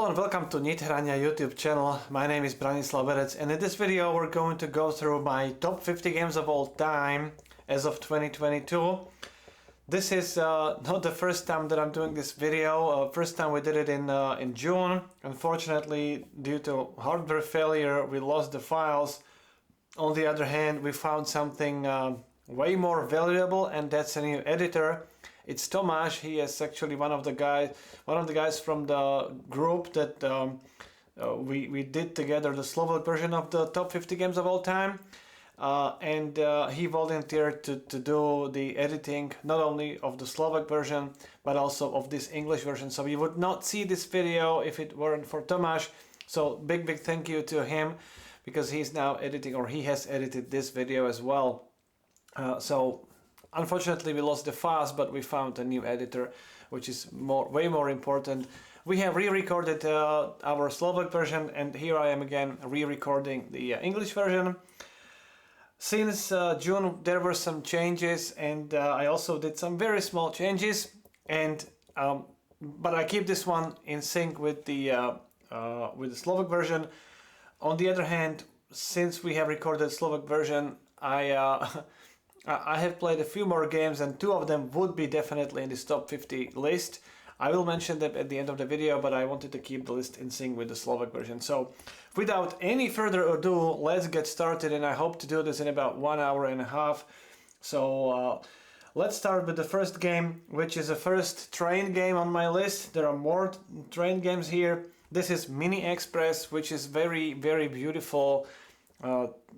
and welcome to Nithrania YouTube channel. My name is Branislav Berec, and in this video we're going to go through my top 50 games of all time as of 2022. This is not the first time that I'm doing this video. First time we did it in June. Unfortunately, due to hardware failure, we lost the files. On the other hand, we found something way more valuable, and that's a new editor. It's Tomáš. He is actually one of the guys from the group that we did together the Slovak version of the top 50 games of all time, and he volunteered to do the editing not only of the Slovak version but also of this English version. So you would not see this video if it weren't for Tomáš. So big thank you to him, because he's now editing, or he has edited this video as well. So unfortunately we lost the files, but we found a new editor, which is way more important. We have re-recorded our Slovak version, and here I am again re-recording the English version. Since June there were some changes, and I also did some very small changes, and but I keep this one in sync with the Slovak version. On the other hand, since we have recorded Slovak version, I have played a few more games, and two of them would be definitely in this top 50 list. I will mention them at the end of the video, but I wanted to keep the list in sync with the Slovak version. So without any further ado, let's get started, and I hope to do this in about 1 hour and a half. So let's start with the first game, which is the first train game on my list. There are more train games here. This is Mini Express, which is very beautiful.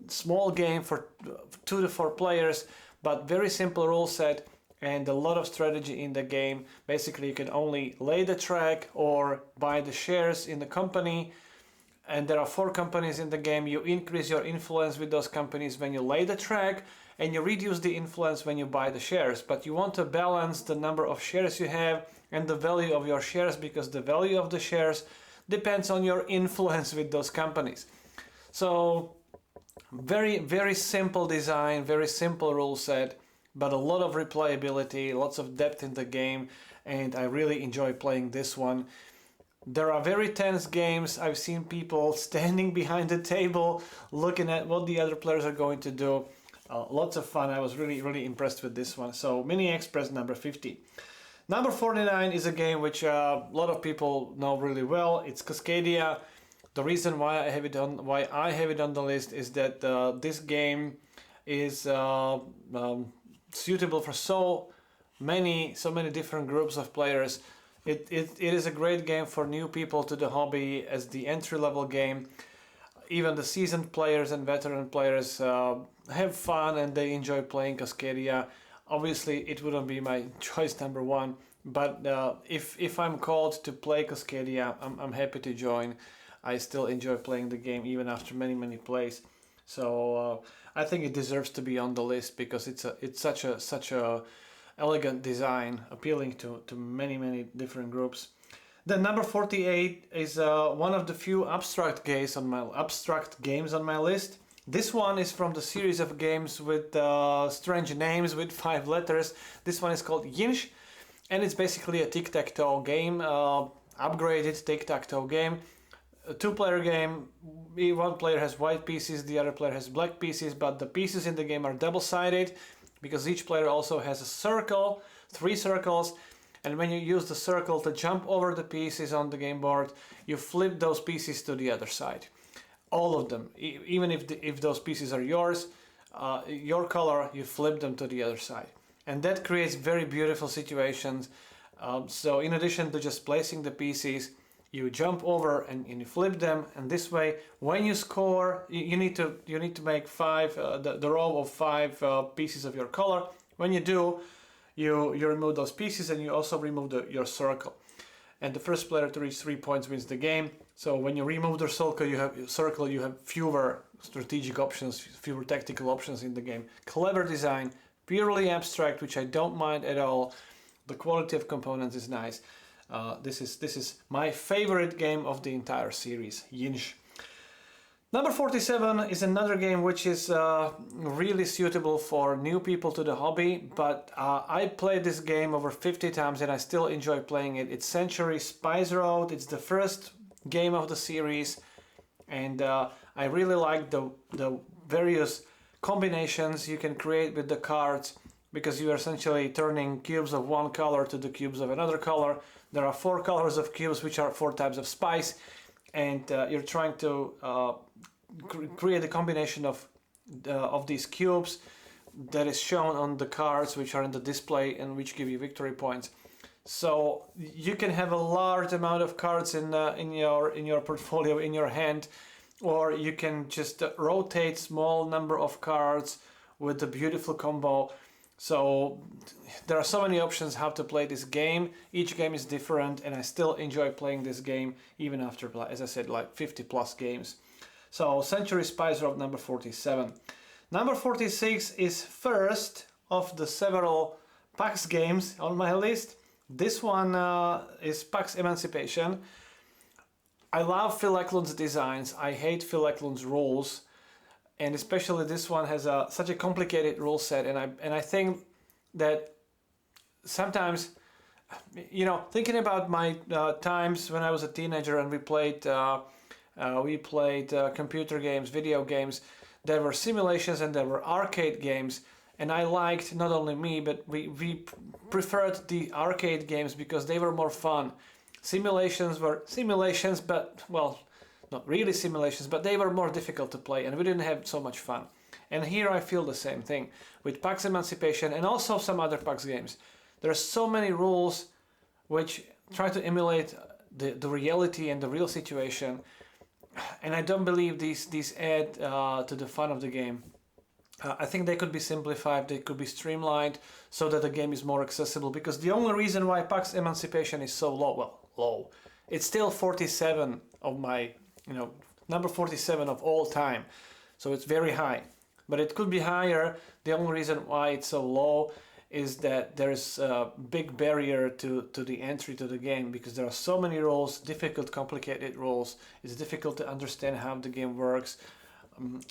Small game for 2 to 4 players, but very simple rule set and a lot of strategy in the game. Basically, you can only lay the track or buy the shares in the company, and there are 4 companies in the game. You increase your influence with those companies when you lay the track, and you reduce the influence when you buy the shares. But you want to balance the number of shares you have and the value of your shares, because the value of the shares depends on your influence with those companies. So very simple design, very simple rule set, but a lot of replayability, lots of depth in the game, and I really enjoy playing this one. There are very tense games. I've seen people standing behind the table looking at what the other players are going to do. Lots of fun. I was really impressed with this one. So Mini Express number 50. Number 49 is a game which a lot of people know really well. It's Cascadia. The reason why I have it on the list is that this game is suitable for so many different groups of players. It is a great game for new people to the hobby as the entry-level game. Even the seasoned players and veteran players have fun, and they enjoy playing Cascadia. Obviously, it wouldn't be my choice number 1, but if I'm called to play Cascadia, I'm happy to join. I still enjoy playing the game even after many plays. So I think it deserves to be on the list, because it's such a elegant design, appealing to many different groups. Then number 48 is one of the few abstract games on my list. This one is from the series of games with strange names with 5 letters. This one is called Yinsh, and it's basically a tic-tac-toe game, upgraded tic-tac-toe game. A 2-player game. One player has white pieces, the other player has black pieces, but the pieces in the game are double-sided, because each player also has a circle, 3 circles, and when you use the circle to jump over the pieces on the game board, you flip those pieces to the other side. All of them, even if those pieces are yours, your color, you flip them to the other side, and that creates very beautiful situations. So in addition to just placing the pieces, you jump over and you flip them, and this way, when you score, you need to make 5 the row of 5 pieces of your color. When you do, you remove those pieces, and you also remove your circle. And the first player to reach 3 points wins the game. So when you remove the circle, you have fewer strategic options, fewer tactical options in the game. Clever design, purely abstract, which I don't mind at all. The quality of components is nice. This is my favorite game of the entire series, Yinsh. Number 47 is another game which is really suitable for new people to the hobby, but I played this game over 50 times and I still enjoy playing it. It's Century Spice Road. It's the first game of the series, and I really like the various combinations you can create with the cards, because you are essentially turning cubes of one color to the cubes of another color. There are 4 colors of cubes, which are 4 types of spice, and you're trying to create a combination of these cubes that is shown on the cards which are in the display and which give you victory points. So you can have a large amount of cards in your portfolio, in your hand, or you can just rotate small number of cards with a beautiful combo. So there are so many options how to play this game. Each game is different, and I still enjoy playing this game even after, as I said, like 50 plus games. So Century Spice Route number 47. Number 46 is first of the several PAX games on my list. This one is PAX Emancipation. I love Phil Eklund's designs. I hate Phil Eklund's rules, and especially this one has such a complicated rule set. And I think that sometimes, you know, thinking about my times when I was a teenager and we played computer games, video games. There were simulations and there were arcade games, and I liked, not only me, but we preferred the arcade games because they were more fun. Simulations were simulations, but, well, not really simulations, but they were more difficult to play, and we didn't have so much fun. And here I feel the same thing with PAX Emancipation and also some other PAX games. There are so many rules which try to emulate the reality and the real situation, and I don't believe these add to the fun of the game. I think they could be simplified, they could be streamlined so that the game is more accessible, because the only reason why PAX Emancipation is so low, it's still 47 of my, number 47 of all time, so it's very high, but it could be higher. The only reason why it's so low is that there's a big barrier to the entry to the game, because there are so many rules, difficult, complicated rules. It's difficult to understand how the game works.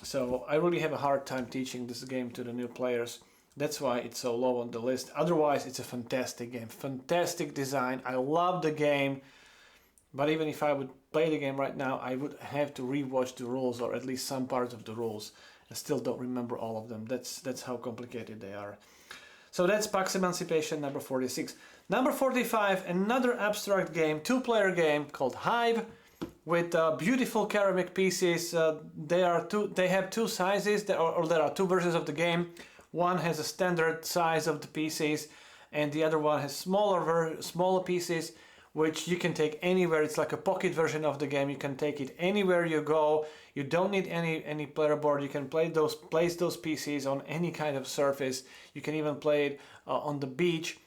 So I really have a hard time teaching this game to the new players. That's why it's so low on the list. Otherwise, it's a fantastic game, fantastic design. I love the game, but even if I would play the game right now, I would have to rewatch the rules, or at least some parts of the rules. I still don't remember all of them. That's how complicated they are. So that's PAX Emancipation number 46. Number 45, another abstract game, 2-player game called Hive, with beautiful ceramic pieces. They have 2 sizes, or there are 2 versions of the game. One has a standard size of the pieces, and the other one has smaller pieces, which you can take anywhere. It's like a pocket version of the game. You can take it anywhere you go. You don't need any player board. You can place those pieces on any kind of surface. You can even play it on the beach.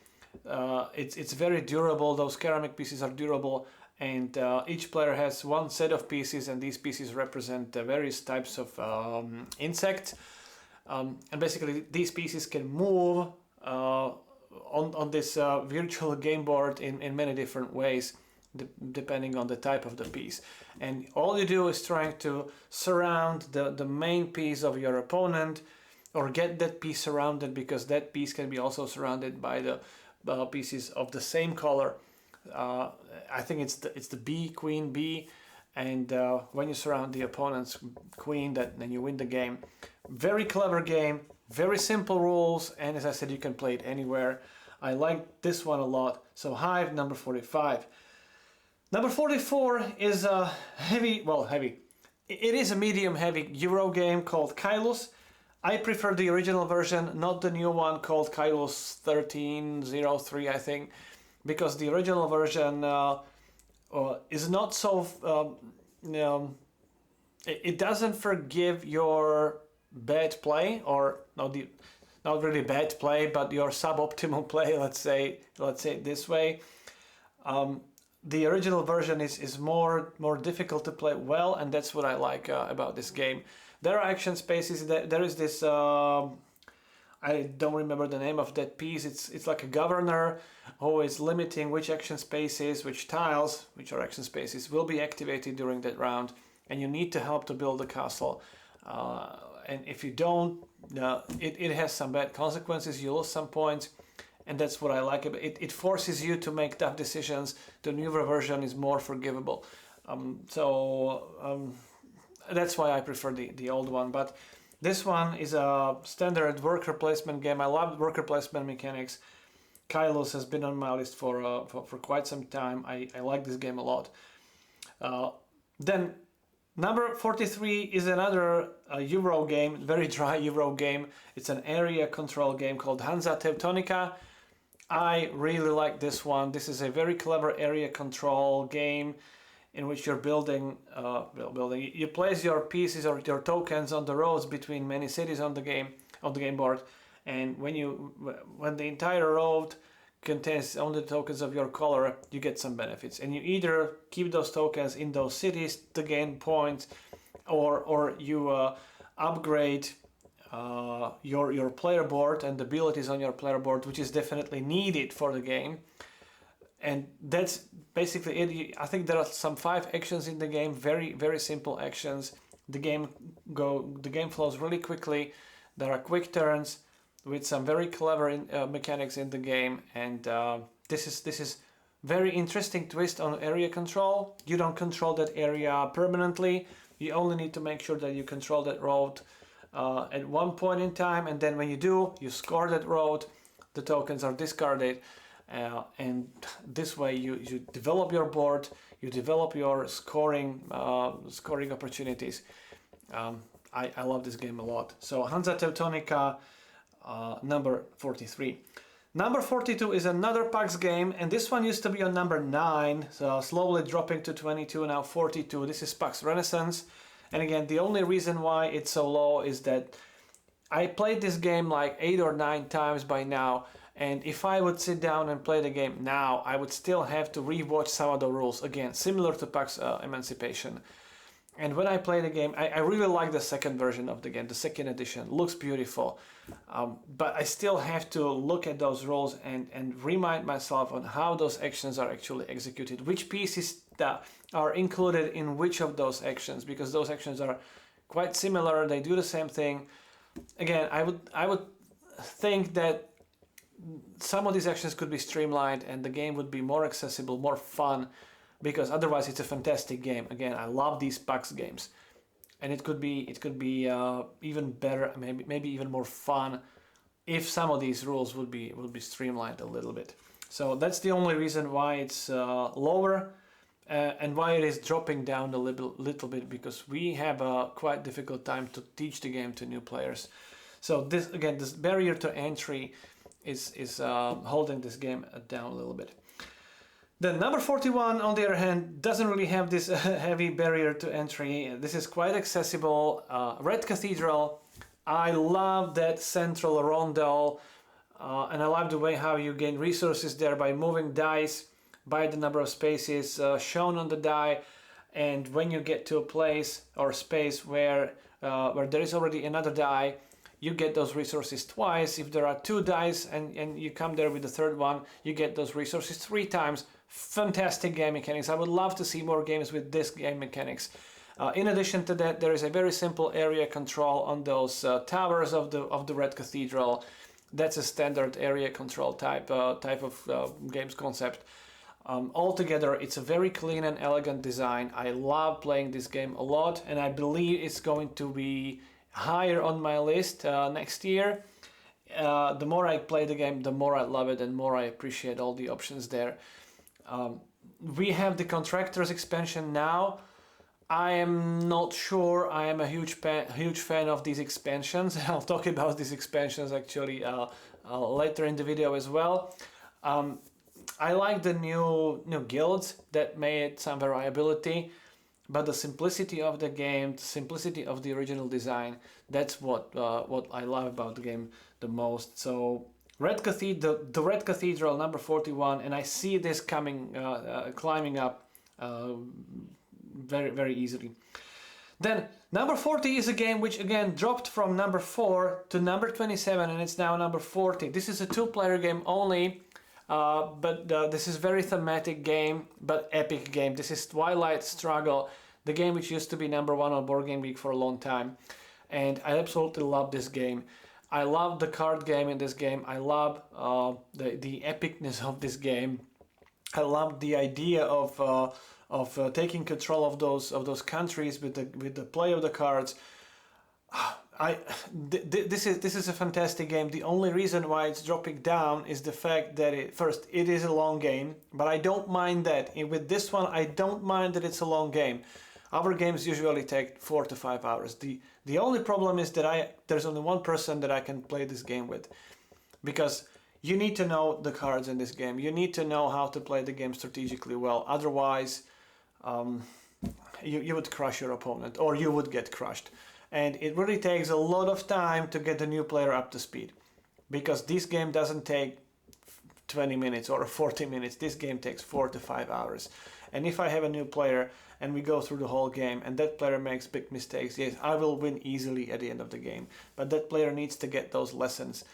It's very durable. Those ceramic pieces are durable, and each player has 1 set of pieces, and these pieces represent various types of insects. And basically, these pieces can move on this virtual game board in many different ways, depending on the type of the piece. And all you do is trying to surround the main piece of your opponent, or get that piece surrounded, because that piece can be also surrounded by the pieces of the same color. I think it's the B, queen B, and when you surround the opponent's queen, then you win the game. Very clever game, very simple rules, and as I said, you can play it anywhere. I like this one a lot. So Hive, number 45. Number 44 is a heavy. It is a medium heavy Euro game called Kylus. I prefer the original version, not the new one called Kylus 1303, I think, because the original version is not so. It doesn't forgive your bad play, or not really bad play, but your suboptimal play. Let's say it this way. The original version is more difficult to play well, and that's what I like about this game. There are action spaces. There is this. I don't remember the name of that piece. It's like a governor who is limiting which action spaces, which tiles, which are action spaces, will be activated during that round, and you need to help to build the castle. And if you don't, it has some bad consequences. You lose some points, and that's what I like about it. It forces you to make tough decisions. The newer version is more forgivable. That's why I prefer the old one. But this one is a standard worker placement game. I love worker placement mechanics. Kylos has been on my list for quite some time. I like this game a lot. Then number 43 is another Euro game, very dry Euro game. It's an area control game called Hansa Teutonica. I really like this one. This is a very clever area control game in which you're building. You place your pieces or your tokens on the roads between many cities on the game board, and when the entire road contains only the tokens of your color, you get some benefits, and you either keep those tokens in those cities to gain points, or you upgrade your player board and the abilities on your player board, which is definitely needed for the game. And that's basically it. I think there are some 5 actions in the game, very very simple actions. The game flows really quickly. There are quick turns with some very clever mechanics in the game, and this is very interesting twist on area control. You don't control that area permanently. You only need to make sure that you control that road at one point in time, and then when you do, you score that road. The tokens are discarded. And this way you develop your board, you develop your scoring opportunities. I love this game a lot. So Hansa Teutonica, number 43. Number 42 is another PAX game, and this one used to be on number 9, so slowly dropping to 22, now 42. This is PAX Renaissance, and again, the only reason why it's so low is that I played this game like 8 or 9 times by now. And if I would sit down and play the game now, I would still have to rewatch some of the rules again, similar to PAX Emancipation. And when I play the game, I really like the second version of the game, the second edition. Looks beautiful. But I still have to look at those rules and remind myself on how those actions are actually executed, which pieces that are included in which of those actions, because those actions are quite similar, they do the same thing. Again, I would think that some of these actions could be streamlined and the game would be more accessible, more fun, because otherwise it's a fantastic game. Again, I love these PAX games, and it could be even better, maybe even more fun if some of these rules would be streamlined a little bit. So that's the only reason why it's lower and why it is dropping down a little bit, because we have a quite difficult time to teach the game to new players. So this barrier to entry is holding this game down a little bit. Then number 41, on the other hand, doesn't really have this heavy barrier to entry. This is quite accessible. Red Cathedral. I love that central rondel, and I love the way how you gain resources there by moving dice by the number of spaces shown on the die, and when you get to a place or space where there is already another die, you get those resources twice. If there are 2 dice and you come there with the third one, you get those resources 3 times. Fantastic game mechanics. I would love to see more games with this game mechanics. In addition to that, there is a very simple area control on those towers of the Red Cathedral. That's a standard area control type of games concept. Altogether, it's a very clean and elegant design. I love playing this game a lot, and I believe it's going to be higher on my list next year. The more I play the game, the more I love it and more I appreciate all the options there. We have the Contractors expansion now. I am not sure I am a huge fan of these expansions. I'll talk about these expansions actually later in the video as well. I like the new guilds that made some variability. But the simplicity of the game, the simplicity of the original design, that's what I love about the game the most. So the Red Cathedral, number 41, and I see this climbing up very, very easily. Then number 40 is a game which again dropped from number 4 to number 27, and it's now number 40. This is a 2-player game only. But this is very thematic game, but epic game. This is Twilight Struggle, the game which used to be number 1 on Board Game Geek for a long time, and I absolutely love this game. I love the card game in this game. I love the epicness of this game. I love the idea of taking control of those countries with the play of the cards. This is a fantastic game. The only reason why it's dropping down is the fact that it is a long game, but I don't mind that. With this one, I don't mind that it's a long game. Our games usually take 4 to 5 hours. The only problem is that there's only one person that I can play this game with, because you need to know the cards in this game. You need to know how to play the game strategically well. Otherwise, you would crush your opponent, or you would get crushed. And it really takes a lot of time to get the new player up to speed, because this game doesn't take 20 minutes or 40 minutes. This game takes 4 to 5 hours. And if I have a new player and we go through the whole game and that player makes big mistakes, yes, I will win easily at the end of the game. But that player needs to get those lessons.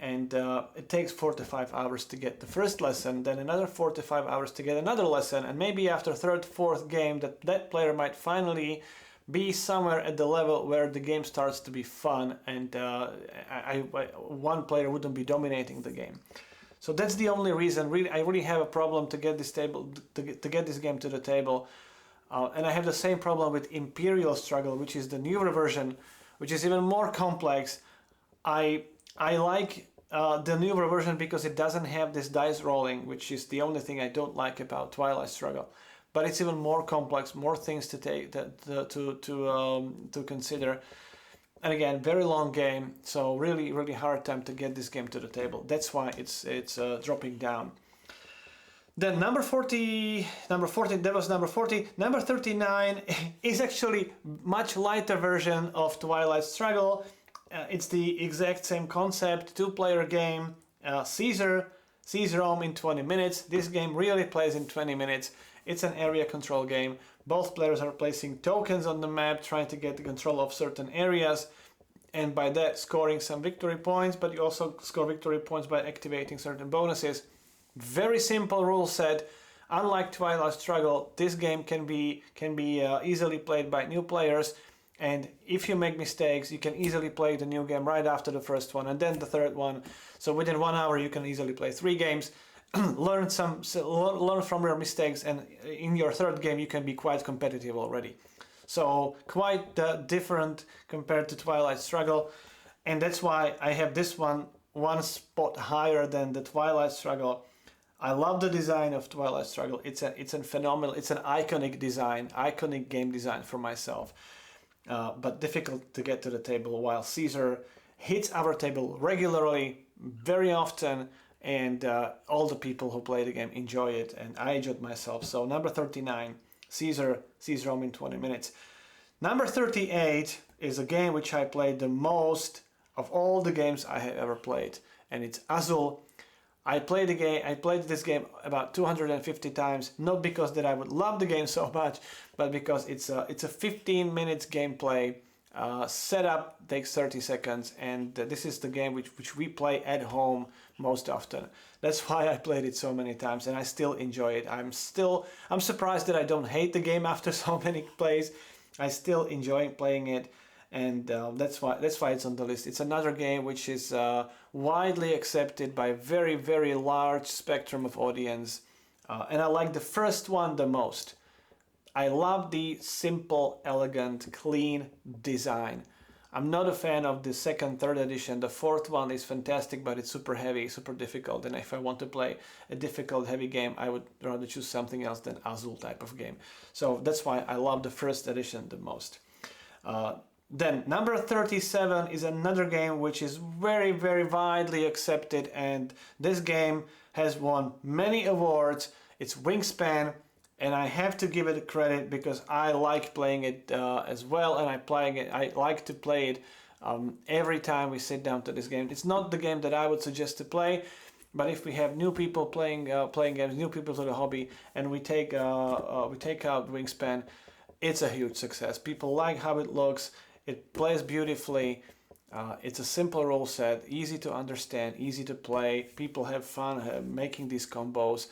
And it takes 4 to 5 hours to get the first lesson, then another 4 to 5 hours to get another lesson. And maybe after third, fourth game, that player might finally be somewhere at the level where the game starts to be fun, and one player wouldn't be dominating the game. So that's the only reason. Really, I really have a problem to get this get this game to the table, and I have the same problem with Imperial Struggle, which is the newer version, which is even more complex. I like the newer version because it doesn't have this dice rolling, which is the only thing I don't like about Twilight Struggle. But it's even more complex, more things to take to consider, and again, very long game. So really hard time to get this game to the table. That's why it's dropping down. Then number 40. That was number 40. Number 39 is actually much lighter version of Twilight Struggle. It's the exact same concept, 2-player game. Seize Rome in 20 minutes. This game really plays in 20 minutes. It's an area control game. Both players are placing tokens on the map, trying to get the control of certain areas, and by that scoring some victory points, but you also score victory points by activating certain bonuses. Very simple rule set. Unlike Twilight Struggle, this game can be easily played by new players, and if you make mistakes, you can easily play the new game right after the first one and then the third one. So within 1 hour you can easily play 3 games. learn from your mistakes, and in your third game you can be quite competitive already. So quite different compared to Twilight Struggle, and that's why I have this one spot higher than the Twilight Struggle. I love the design of Twilight Struggle. It's an phenomenal, it's an iconic design, iconic game design for myself, but difficult to get to the table. While Caesar hits our table regularly, very often. And all the people who play the game enjoy it, and I enjoyed myself. So number 39, Seize Rome in 20 minutes. Number 38 is a game which I played the most of all the games I have ever played, and it's Azul. I played this game about 250 times, not because that I would love the game so much, but because it's a 15 minutes gameplay. Setup takes 30 seconds, and this is the game which we play at home most often. That's why I played it so many times, and I still enjoy it. I'm surprised that I don't hate the game after so many plays. I still enjoy playing it, and that's why it's on the list. It's another game which is widely accepted by a very, very large spectrum of audience, and I like the first one the most. I love the simple, elegant, clean design. I'm not a fan of the second, third edition. The fourth one is fantastic, but it's super heavy, super difficult. And if I want to play a difficult, heavy game, I would rather choose something else than Azul type of game. So that's why I love the first edition the most. Then number 37 is another game which is very, very widely accepted, and this game has won many awards. It's Wingspan. And I have to give it credit because I like playing it as well, and I like to play it every time we sit down to this game. It's not the game that I would suggest to play, but if we have new people playing games, new people to the hobby, and we take out Wingspan, it's a huge success. People like how it looks. It plays beautifully. It's a simple rule set, easy to understand, easy to play. People have fun making these combos.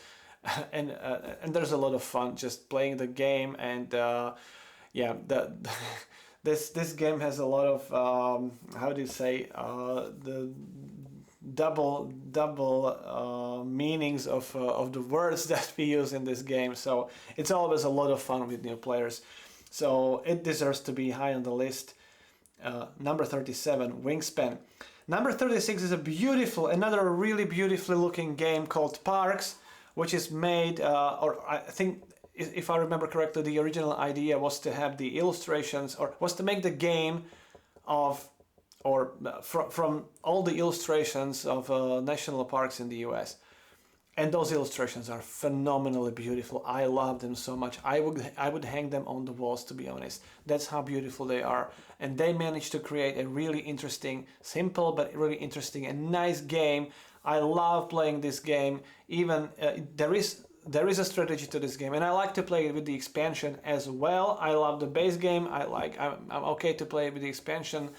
And there's a lot of fun just playing the game, and this game has a lot of how do you say, double meanings of the words that we use in this game. So it's always a lot of fun with new players. So it deserves to be high on the list. Number 37, Wingspan. Number 36 is another really beautifully looking game called Parks, which is made, or I think, if I remember correctly, the original idea was to have the illustrations, or was to make the game from all the illustrations of national parks in the US. And those illustrations are phenomenally beautiful. I love them so much. I would hang them on the walls, to be honest. That's how beautiful they are. And they managed to create a really interesting, simple but really interesting and nice game. I love playing this game. Even there is a strategy to this game, and I like to play it with the expansion as well. I love the base game. I'm okay to play it with the expansion.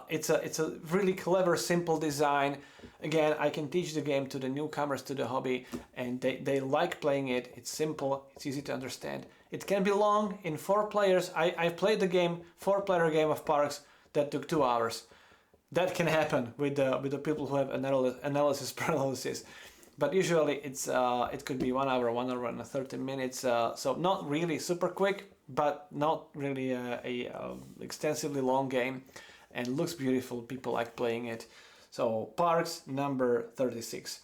It's a really clever, simple design. Again, I can teach the game to the newcomers to the hobby, and they like playing it. It's simple, it's easy to understand. It can be long in 4 players. I played the game, 4-player game of Parks that took 2 hours. That can happen with the people who have analysis paralysis. But usually it could be 1 hour and 30 minutes. So not really super quick, but not really a extensively long game. And looks beautiful. People like playing it. So Parks, number 36.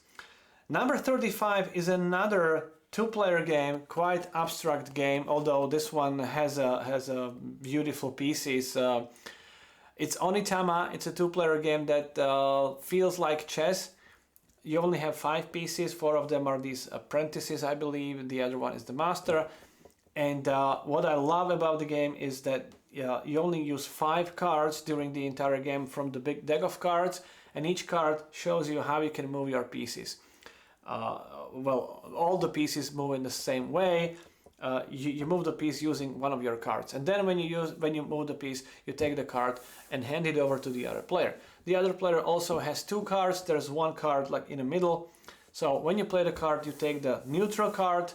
Number 35 is another 2-player game, quite abstract game. Although this one has a beautiful pieces. It's Onitama. It's a 2-player game that feels like chess. You only have 5 pieces. 4 of them are these apprentices, I believe. The other one is the master. And what I love about the game is that you only use 5 cards during the entire game from the big deck of cards, and each card shows you how you can move your pieces. Well, all the pieces move in the same way. You move the piece using one of your cards, and then when you move the piece, you take the card and hand it over to the other player. The other player also has 2 cards. There's 1 card like in the middle. So when you play the card, you take the neutral card.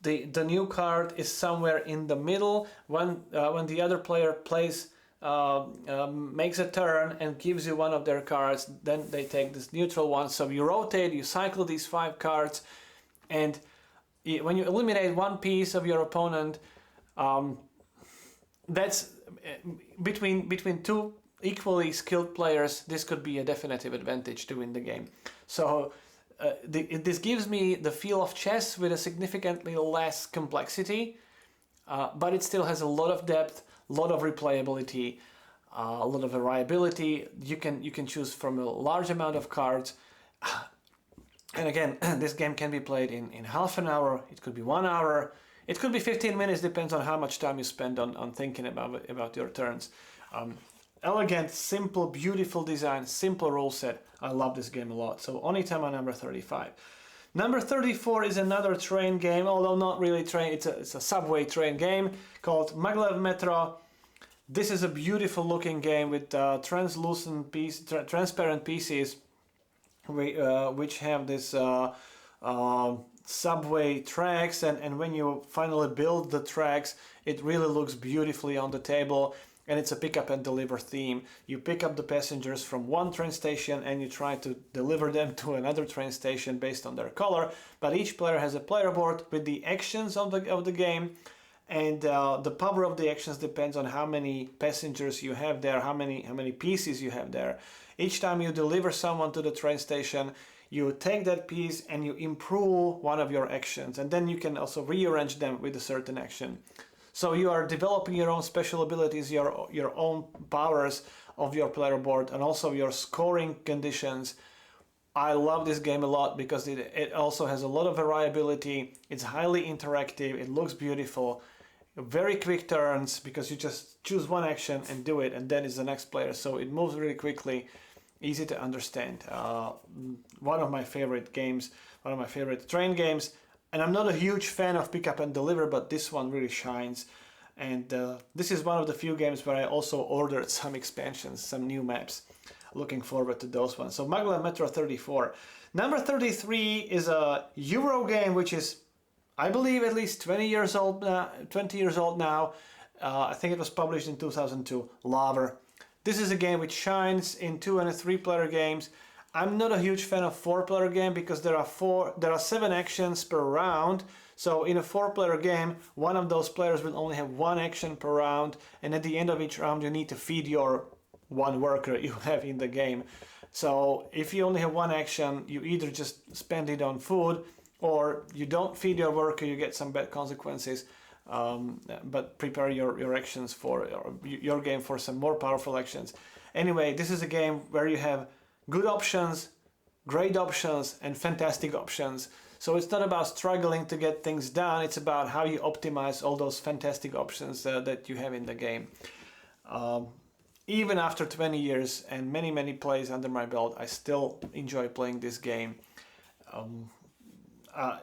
The new card is somewhere in the middle. When the other player makes a turn and gives you one of their cards, then they take this neutral one. So you rotate, you cycle these 5 cards, and when you eliminate 1 piece of your opponent, that's between 2 equally skilled players. This could be a definitive advantage to win the game. So this gives me the feel of chess with a significantly less complexity, but it still has a lot of depth, a lot of replayability, a lot of variability. You can choose from a large amount of cards. And again, this game can be played in half an hour. It could be 1 hour. It could be 15 minutes, depends on how much time you spend on thinking about your turns. Elegant, simple, beautiful design, simple rule set. I love this game a lot. So Onitama, number 35. Number 34 is another train game, although not really train. It's a subway train game called Maglev Metro. This is a beautiful looking game with transparent pieces, which have this subway tracks, and when you finally build the tracks, it really looks beautifully on the table. And it's a pick up and deliver theme. You pick up the passengers from one train station and you try to deliver them to another train station based on their color. But each player has a player board with the actions of the game, and the power of the actions depends on how many passengers you have there, how many pieces you have there. Each time you deliver someone to the train station, you take that piece and you improve one of your actions, and then you can also rearrange them with a certain action. So you are developing your own special abilities, your own powers of your player board, and also your scoring conditions. I love this game a lot because it also has a lot of variability. It's highly interactive. It looks beautiful. Very quick turns because you just choose one action and do it, and then it's the next player. So it moves really quickly, easy to understand. One of my favorite games, one of my favorite train games. And I'm not a huge fan of pick up and deliver, but this one really shines. And this is one of the few games where I also ordered some expansions, some new maps. Looking forward to those ones. So Maglev Metro 34. Number 33 is a Euro game, which is, I believe, at least 20 years old now. I think it was published in 2002. Laver. This is a game which shines in 2 and 3 player games. I'm not a huge fan of 4 player game because there are 7 actions per round. So in a 4 player game, one of those players will only have 1 action per round, and at the end of each round you need to feed your 1 worker you have in the game. So if you only have 1 action, you either just spend it on food, or you don't feed your worker, you get some bad consequences. But prepare your actions for your game for some more powerful actions. Anyway, this is a game where you have good options, great options, and fantastic options. So it's not about struggling to get things done, it's about how you optimize all those fantastic options that you have in the game. Even after 20 years and many plays under my belt, I still enjoy playing this game.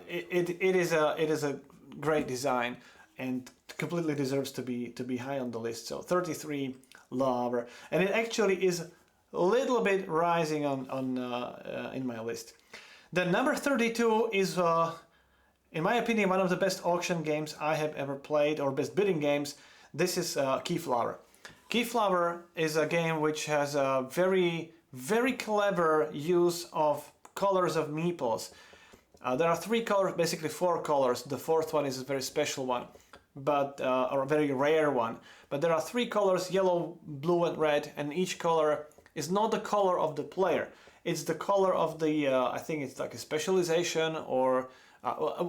It is a great design and completely deserves to be high on the list. So 33, love, and it actually is a little bit rising in my list. The number 32 is, in my opinion, one of the best auction games I have ever played, or best bidding games. This is Keyflower. Keyflower is a game which has a very clever use of colors of meeples. There are 3 colors, basically 4 colors. The 4th one is a very special one, but or a very rare one. But there are 3 colors: yellow, blue, and red, and each color is not the color of the player. It's the color of the, I think it's like a specialization or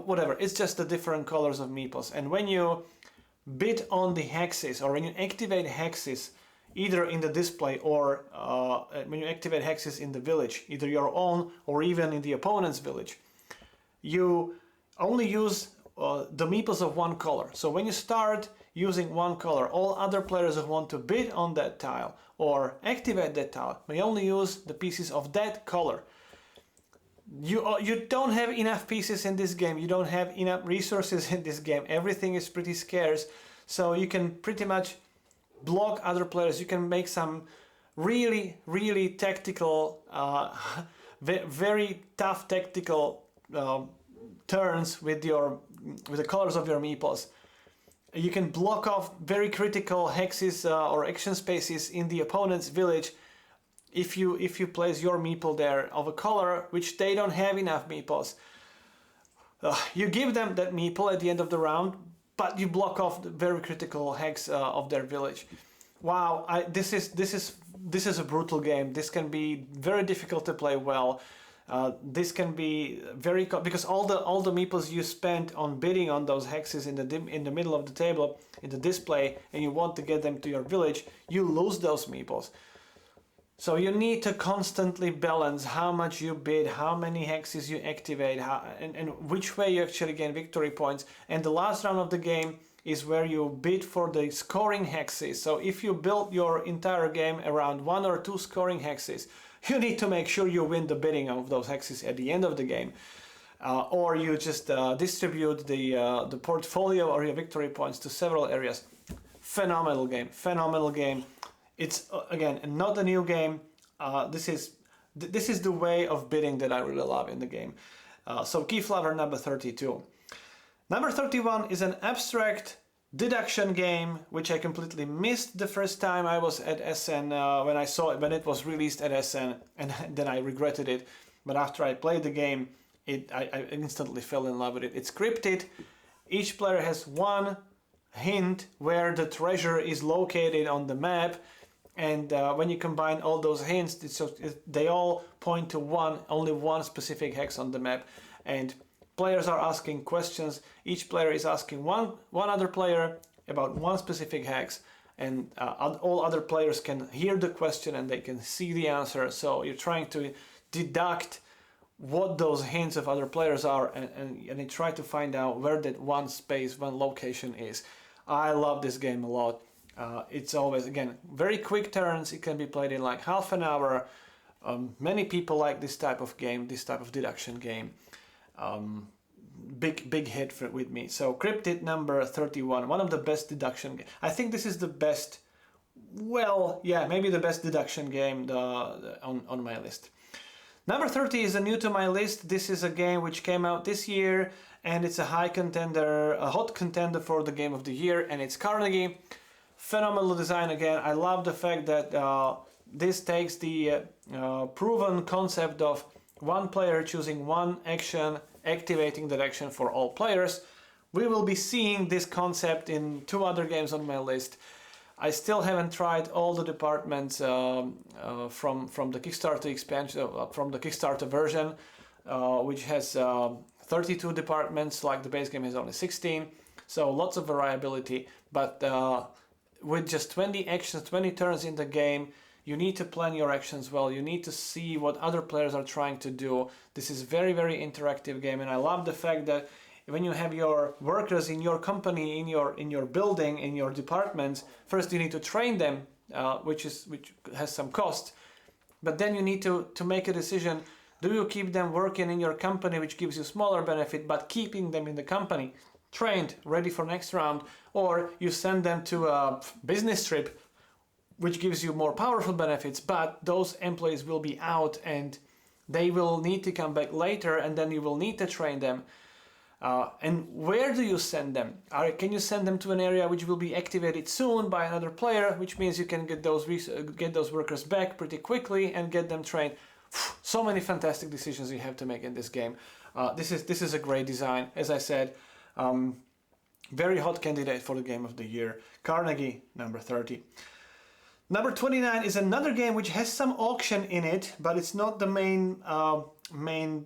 whatever. It's just the different colors of meeples. And when you bid on the hexes, or when you activate hexes, either in the display or when you activate hexes in the village, either your own or even in the opponent's village, you only use the meeples of 1 color. So when you start using 1 color, all other players who want to bid on that tile or activate that tile may only use the pieces of that color. You don't have enough pieces in this game, you don't have enough resources in this game, everything is pretty scarce, so you can pretty much block other players. You can make some really tactical, very tough tactical turns with the colors of your meeples. You can block off very critical hexes or action spaces in the opponent's village if you place your meeple there of a color which they don't have enough meeples. You give them that meeple at the end of the round, but you block off the very critical hex of their village. Wow, this is a brutal game. This can be very difficult to play well. This can be because all the meeples you spent on bidding on those hexes in the middle of the table in the display, and you want to get them to your village, you lose those meeples. So you need to constantly balance how much you bid, how many hexes you activate, and which way you actually gain victory points. And the last round of the game is where you bid for the scoring hexes. So if you build your entire game around 1 or 2 scoring hexes, you need to make sure you win the bidding of those hexes at the end of the game. Or you just distribute the portfolio or your victory points to several areas. Phenomenal game. It's again not a new game. This is the way of bidding that I really love in the game. So Keyflower number 32. Number 31 is an abstract deduction game which I completely missed the first time I was at Essen when I saw it, when it was released at Essen, and then I regretted it. But after I played the game, I instantly fell in love with it. It's scripted. Each player has 1 hint where the treasure is located on the map. And when you combine all those hints, they all point to only one specific hex on the map. And players are asking questions. Each player is asking one other player about one specific hex. And all other players can hear the question and they can see the answer. So you're trying to deduct what those hints of other players are, and you try to find out where that one location is. I love this game a lot. It's always, again, very quick turns. It can be played in like half an hour. Many people like this type of game, this type of deduction game. Big hit with me. So Cryptid number 31, one of the best deduction games. I think this is the best, well, yeah, maybe the best deduction game on my list. Number 30 is new to my list. This is a game which came out this year, and it's a hot contender for the game of the year, and it's Carnegie. phenomenal design again. I love the fact that this takes the proven concept of one player choosing one action, activating that action for all players. We will be seeing this concept in 2 other games on my list. I still haven't tried all the departments from the Kickstarter expansion, from the Kickstarter version, which has 32 departments, like the base game has only 16. So lots of variability, but with just 20 actions, 20 turns in the game, you need to plan your actions well. You need to see what other players are trying to do. This is very, very interactive game, and I love the fact that when you have your workers in your company, in your building, in your departments, first you need to train them, which has some cost, but then you need to make a decision. Do you keep them working in your company, which gives you smaller benefit, but keeping them in the company, trained, ready for next round, or you send them to a business trip, which gives you more powerful benefits, but those employees will be out and they will need to come back later, and then you will need to train them. And where do you send them? Can you send them to an area which will be activated soon by another player, which means you can get those workers back pretty quickly and get them trained? So many fantastic decisions you have to make in this game. This is a great design. As I said, very hot candidate for the game of the year. Carnegie, number 30. Number 29 is another game which has some auction in it, but it's not the main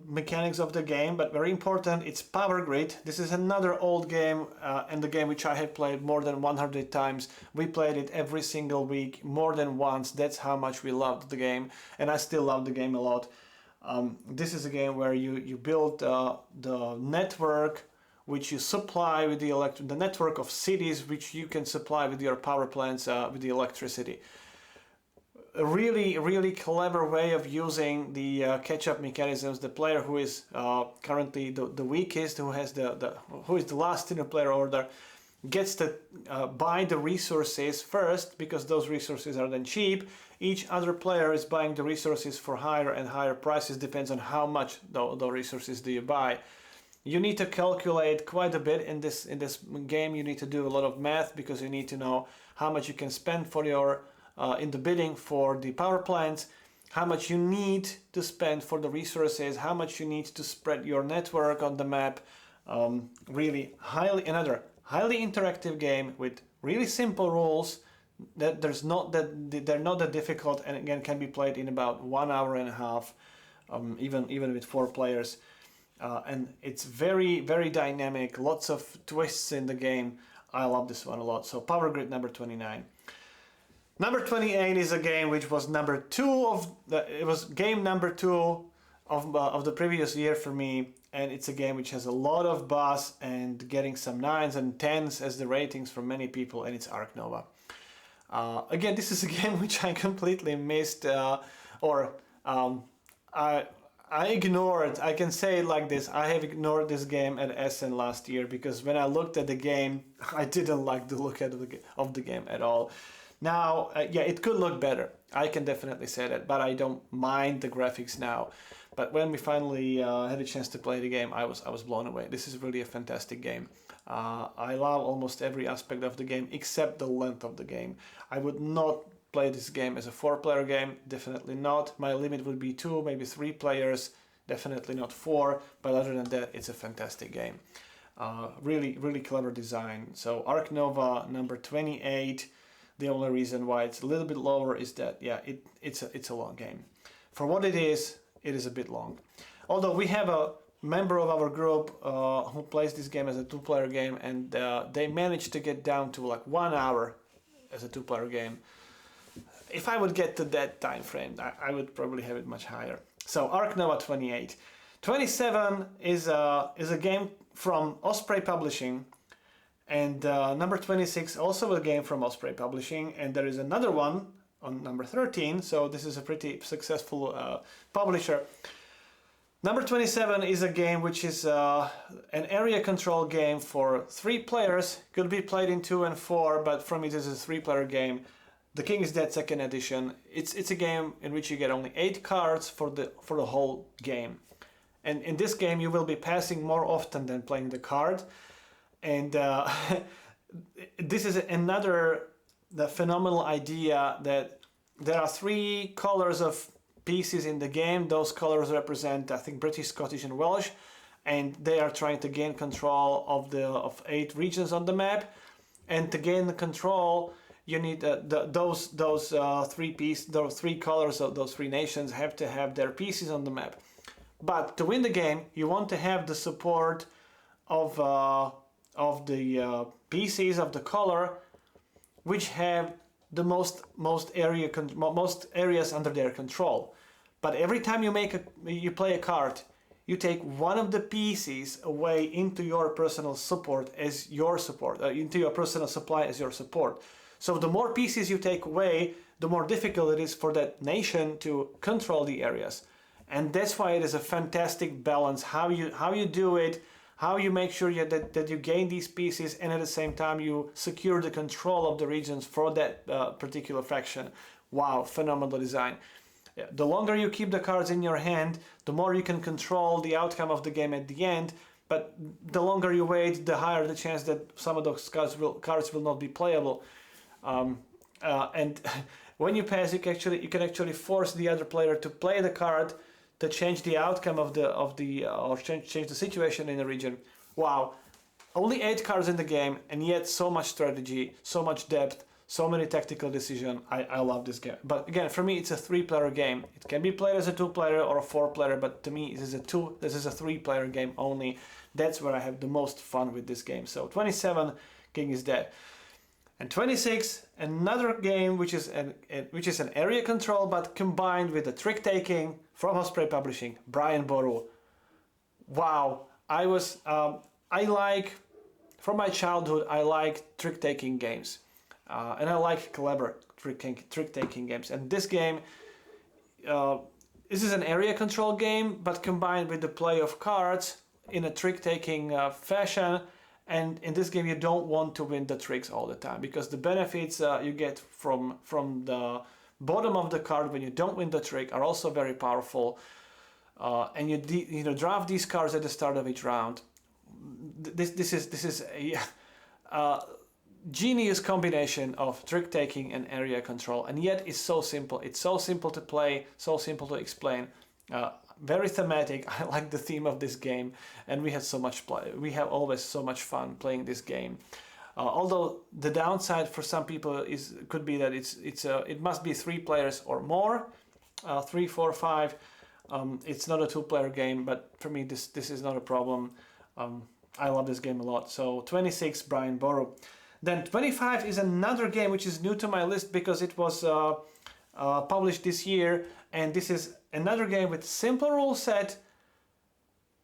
mechanics of the game, but very important. It's Power Grid. This is another old game, and the game which I have played more than 100 times. We played it every single week, more than once. That's how much we loved the game, and I still love the game a lot. This is a game where you build the network which you supply with the network of cities which you can supply with your power plants with the electricity. A really, really clever way of using the catch-up mechanisms. The player who is currently the weakest, who is the last in the player order, gets to buy the resources first, because those resources are then cheap. Each other player is buying the resources for higher and higher prices, depends on how much the resources do you buy. You need to calculate quite a bit in this game. You need to do a lot of math, because you need to know how much you can spend for your in the bidding for the power plants, how much you need to spend for the resources, how much you need to spread your network on the map. Really another highly interactive game with really simple rules that they're not that difficult, and again can be played in about 1 hour and a half, even with 4 players. And it's very, very dynamic, lots of twists in the game. I love this one a lot. So Power Grid, number 29. Number 28 is a game which was game number 2 of the previous year for me, and it's a game which has a lot of buzz and getting some 9s and 10s as the ratings for many people, and it's Ark Nova. Again, this is a game which I completely missed, I ignored. I can say it like this: I have ignored this game at Essen last year, because when I looked at the game, I didn't like the look of the game at all. Now, yeah, it could look better. I can definitely say that, but I don't mind the graphics now. But when we finally had a chance to play the game, I was blown away. This is really a fantastic game. I love almost every aspect of the game except the length of the game. I would not play this game as a 4-player game, definitely not. My limit would be 2, maybe 3 players, definitely not 4, but other than that, it's a fantastic game. Really, really clever design. So Ark Nova, number 28. The only reason why it's a little bit lower is that, yeah, it's a long game. For what it is a bit long. Although we have a member of our group who plays this game as a 2-player game, and they managed to get down to like 1 hour as a 2-player game. If I would get to that time frame, I would probably have it much higher. So Ark Nova 28. 27 is a game from Osprey Publishing, and number 26 also a game from Osprey Publishing, and there is another one on number 13, so this is a pretty successful publisher. Number 27 is a game which is an area control game for 3 players. Could be played in 2 and 4, but from it is a 3-player game. The King is Dead 2nd edition. It's a game in which you get only 8 cards for the whole game. And in this game you will be passing more often than playing the card. And this is another the phenomenal idea that there are 3 colors of pieces in the game. Those colors represent, I think, British, Scottish, and Welsh, and they are trying to gain control of 8 regions on the map. And to gain the control, you need those 3 colors of those 3 nations have to have their pieces on the map. But to win the game, you want to have the support of the pieces of the color which have the most areas under their control. But every time you play a card, you take one of the pieces away into your personal support as your support, into your personal supply as your support. So the more pieces you take away, the more difficult it is for that nation to control the areas. And that's why it is a fantastic balance, how you do it, how you make sure that you gain these pieces, and at the same time you secure the control of the regions for that particular faction. Wow, phenomenal design. The longer you keep the cards in your hand, the more you can control the outcome of the game at the end, but the longer you wait, the higher the chance that some of those cards will not be playable. And when you pass, you can actually force the other player to play the card to change the outcome of the or change the situation in the region. Wow, only 8 cards in the game, and yet so much strategy, so much depth, so many tactical decisions. I love this game. But again, for me, it's a 3-player game. It can be played as a 2-player or a 4-player, but to me, this is a 3-player game only. That's where I have the most fun with this game. So 27, King is dead. And 26, another game which is an area control, but combined with the trick taking from Osprey Publishing, Brian Boru. Wow, from my childhood, I like trick taking games, and I like collaborative trick taking games. And this game, this is an area control game, but combined with the play of cards in a trick taking fashion. And in this game, you don't want to win the tricks all the time, because the benefits you get from the bottom of the card when you don't win the trick are also very powerful. And you draft these cards at the start of each round. This is a genius combination of trick taking and area control, and yet it's so simple. It's so simple to play, so simple to explain. Very thematic. I like the theme of this game, and we have always so much fun playing this game. Although the downside for some people could be that it must be 3 players or more, 3, 4, 5. It's not a 2-player game, but for me this is not a problem. I love this game a lot. So 26, Brian Boru. Then 25 is another game which is new to my list because it was published this year, and this is another game with simple rule set,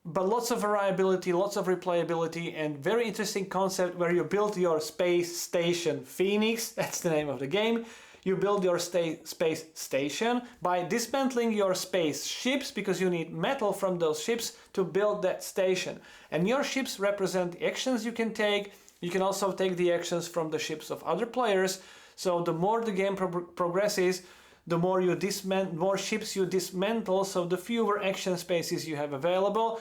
but lots of variability, lots of replayability, and very interesting concept where you build your space station Phoenix. That's the name of the game. You build your space station by dismantling your space ships, because you need metal from those ships to build that station. And your ships represent the actions you can take. You can also take the actions from the ships of other players. So the more the game progresses, the more more ships you dismantle, so the fewer action spaces you have available,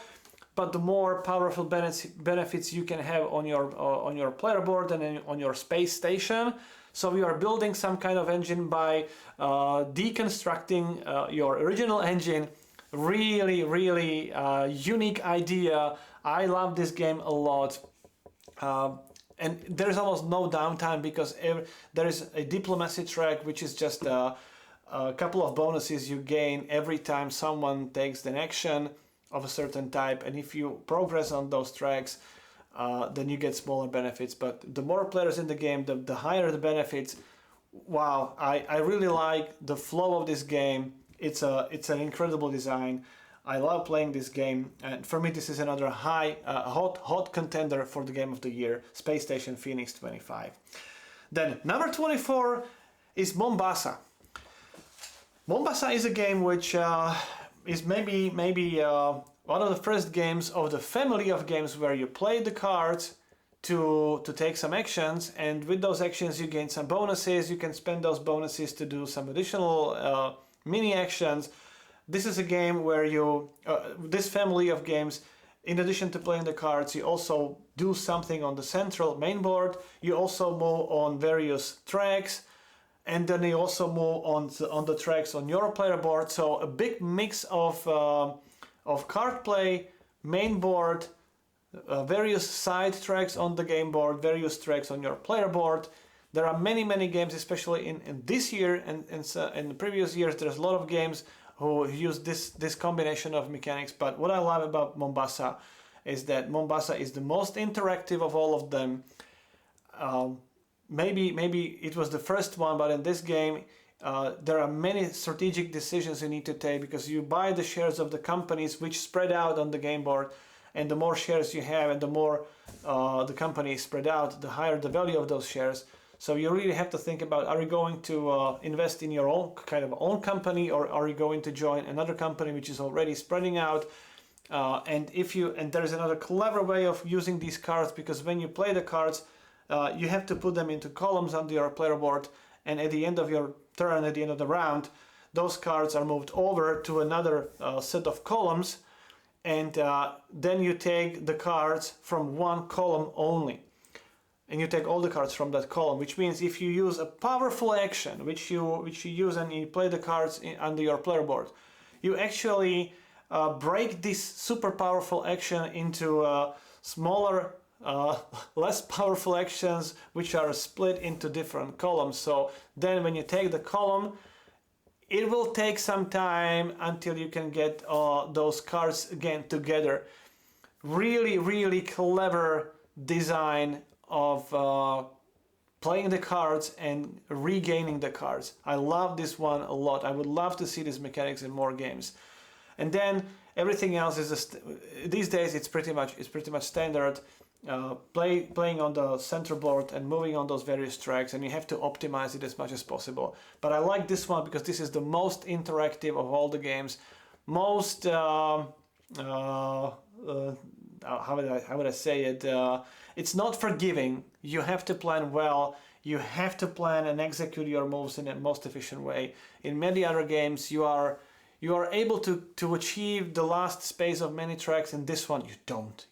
but the more powerful benefits you can have on your player board and on your space station. So we are building some kind of engine by deconstructing your original engine. Really, really unique idea. I love this game a lot. And there's almost no downtime, because there is a diplomacy track, which is just a couple of bonuses you gain every time someone takes an action of a certain type, and if you progress on those tracks, then you get smaller benefits. But the more players in the game, the higher the benefits. Wow, I really like the flow of this game. It's an incredible design. I love playing this game, and for me this is another hot contender for the game of the year, Space Station Phoenix 25. Then number 24 is Mombasa. Mombasa is a game which is maybe one of the first games of the family of games where you play the cards to take some actions, and with those actions you gain some bonuses. You can spend those bonuses to do some additional mini actions. This is a game where this family of games In addition to playing the cards, you also do something on the central main board. You also move on various tracks, and then you also move on the tracks on your player board. So a big mix of card play, main board, various side tracks on the game board, various tracks on your player board. There are many games, especially in this year and in the previous years. There's a lot of games who use this combination of mechanics. But what I love about Mombasa is that Mombasa is the most interactive of all of them. Maybe it was the first one, but in this game there are many strategic decisions you need to take, because you buy the shares of the companies which spread out on the game board, and the more shares you have and the more the company is spread out, the higher the value of those shares. So you really have to think about, are you going to invest in your own own company, or are you going to join another company which is already spreading out? And there is another clever way of using these cards, because when you play the cards, you have to put them into columns on your player board, and at the end of your turn, at the end of the round, those cards are moved over to another set of columns, and then you take the cards from one column only. And you take all the cards from that column, which means if you use a powerful action, which you use and you play the cards under your player board, you actually break this super powerful action into smaller, less powerful actions, which are split into different columns. So then when you take the column, it will take some time until you can get those cards again together. Really clever design of playing the cards and regaining the cards. I love this one a lot. I would love to see these mechanics in more games. And then everything else is these days it's pretty much standard. Playing on the center board and moving on those various tracks, and you have to optimize it as much as possible. But I like this one because this is the most interactive of all the games. Most how would I say it? It's not forgiving. You have to plan well. You have to plan and execute your moves in the most efficient way. In many other games, you are able to achieve the last space of many tracks. In this one, you don't.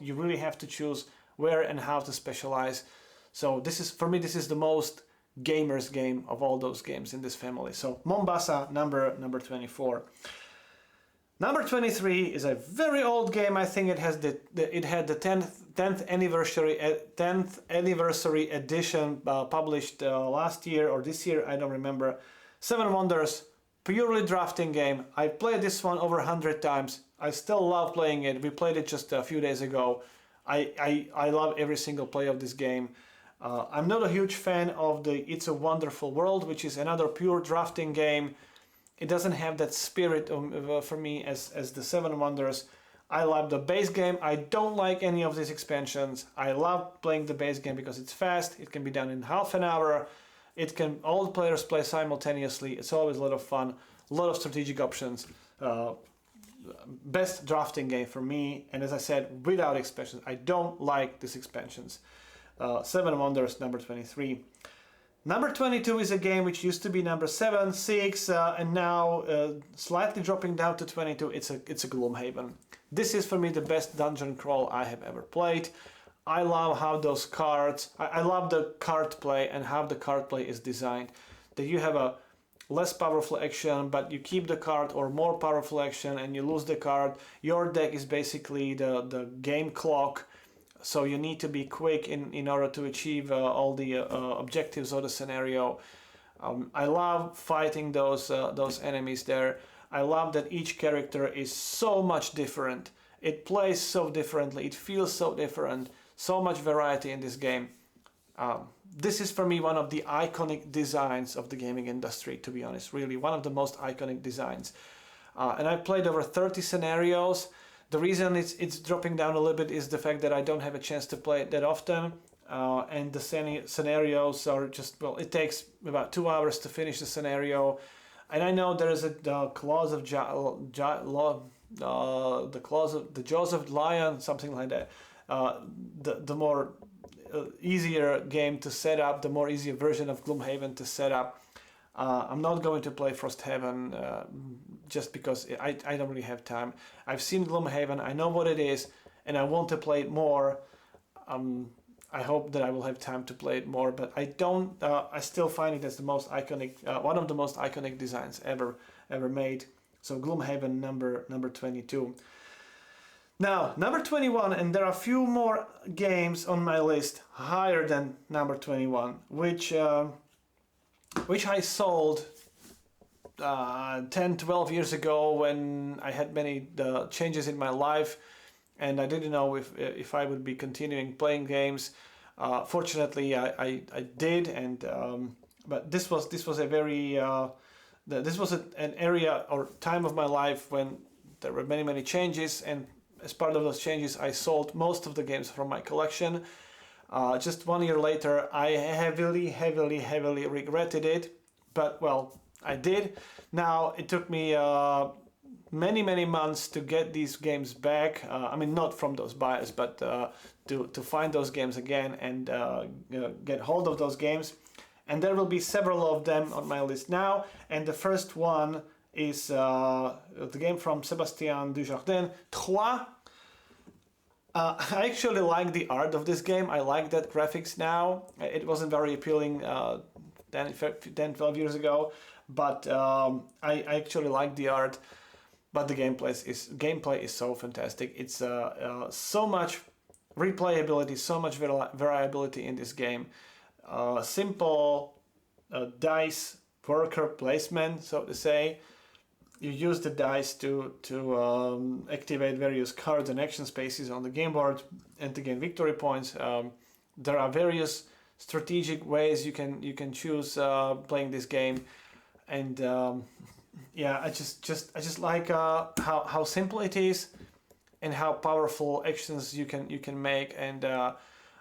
You really have to choose where and how to specialize. So this is, for me, this is the most gamers game of all those games in this family. So Mombasa, number 24. Number 23 is a very old game. I think it had the 10th anniversary edition published last year or this year, I don't remember. Seven Wonders, purely drafting game. I played this one over 100 times. I still love playing it. We played it just a few days ago. I love every single play of this game. I'm not a huge fan of the It's a Wonderful World, which is another pure drafting game. It doesn't have that spirit for me as the Seven Wonders. I love the base game. I don't like any of these expansions. I love playing the base game because it's fast. It can be done in half an hour. All the players play simultaneously. It's always a lot of fun. A lot of strategic options. Best drafting game for me. And as I said, without expansions. I don't like these expansions. Seven Wonders, number 23. Number 22 is a game which used to be number 7, 6, and now slightly dropping down to 22. It's a Gloomhaven. This is for me the best dungeon crawl I have ever played. I love how those cards, I love the card play and how the card play is designed. That you have a less powerful action, but you keep the card, or more powerful action and you lose the card. Your deck is basically the game clock. So you need to be quick in order to achieve all the objectives of the scenario. I love fighting those enemies there. I love that each character is so much different. It plays so differently. It feels so different. So much variety in this game. This is for me one of the iconic designs of the gaming industry, to be honest. Really, one of the most iconic designs. And I played over 30 scenarios. The reason it's dropping down a little bit is the fact that I don't have a chance to play it that often, and the scenarios are just, well, it takes about 2 hours to finish the scenario, and I know there is the clause of the jaws of lion, something like that. The more easier game to set up, the more easier version of Gloomhaven to set up. I'm not going to play Frosthaven just because I don't really have time. I've seen Gloomhaven, I know what it is, and I want to play it more. I hope that I will have time to play it more, but I don't. I still find it as the most iconic, one of the most iconic designs ever made. So Gloomhaven number 22. Now number 21, and there are a few more games on my list higher than number 21, which I sold 10-12 years ago when I had many changes in my life, and I didn't know if I would be continuing playing games. Fortunately, I did, and but this was a very this was an area or time of my life when there were many changes, and as part of those changes, I sold most of the games from my collection. Just 1 year later, I heavily regretted it, but well, I did. Now it took me many months to get these games back. I mean, not from those buyers, but to find those games again and get hold of those games. And there will be several of them on my list now. And the first one is the game from Sébastien Dujardin, Trois. I actually like the art of this game. I like that graphics now. It wasn't very appealing 10-12 years ago, but I actually like the art. But the gameplay is so fantastic. It's so much replayability, so much variability in this game. Simple dice worker placement, so to say. You use the dice to activate various cards and action spaces on the game board and to gain victory points. There are various strategic ways you can choose playing this game, and yeah, I just like how simple it is, and how powerful actions you can make, and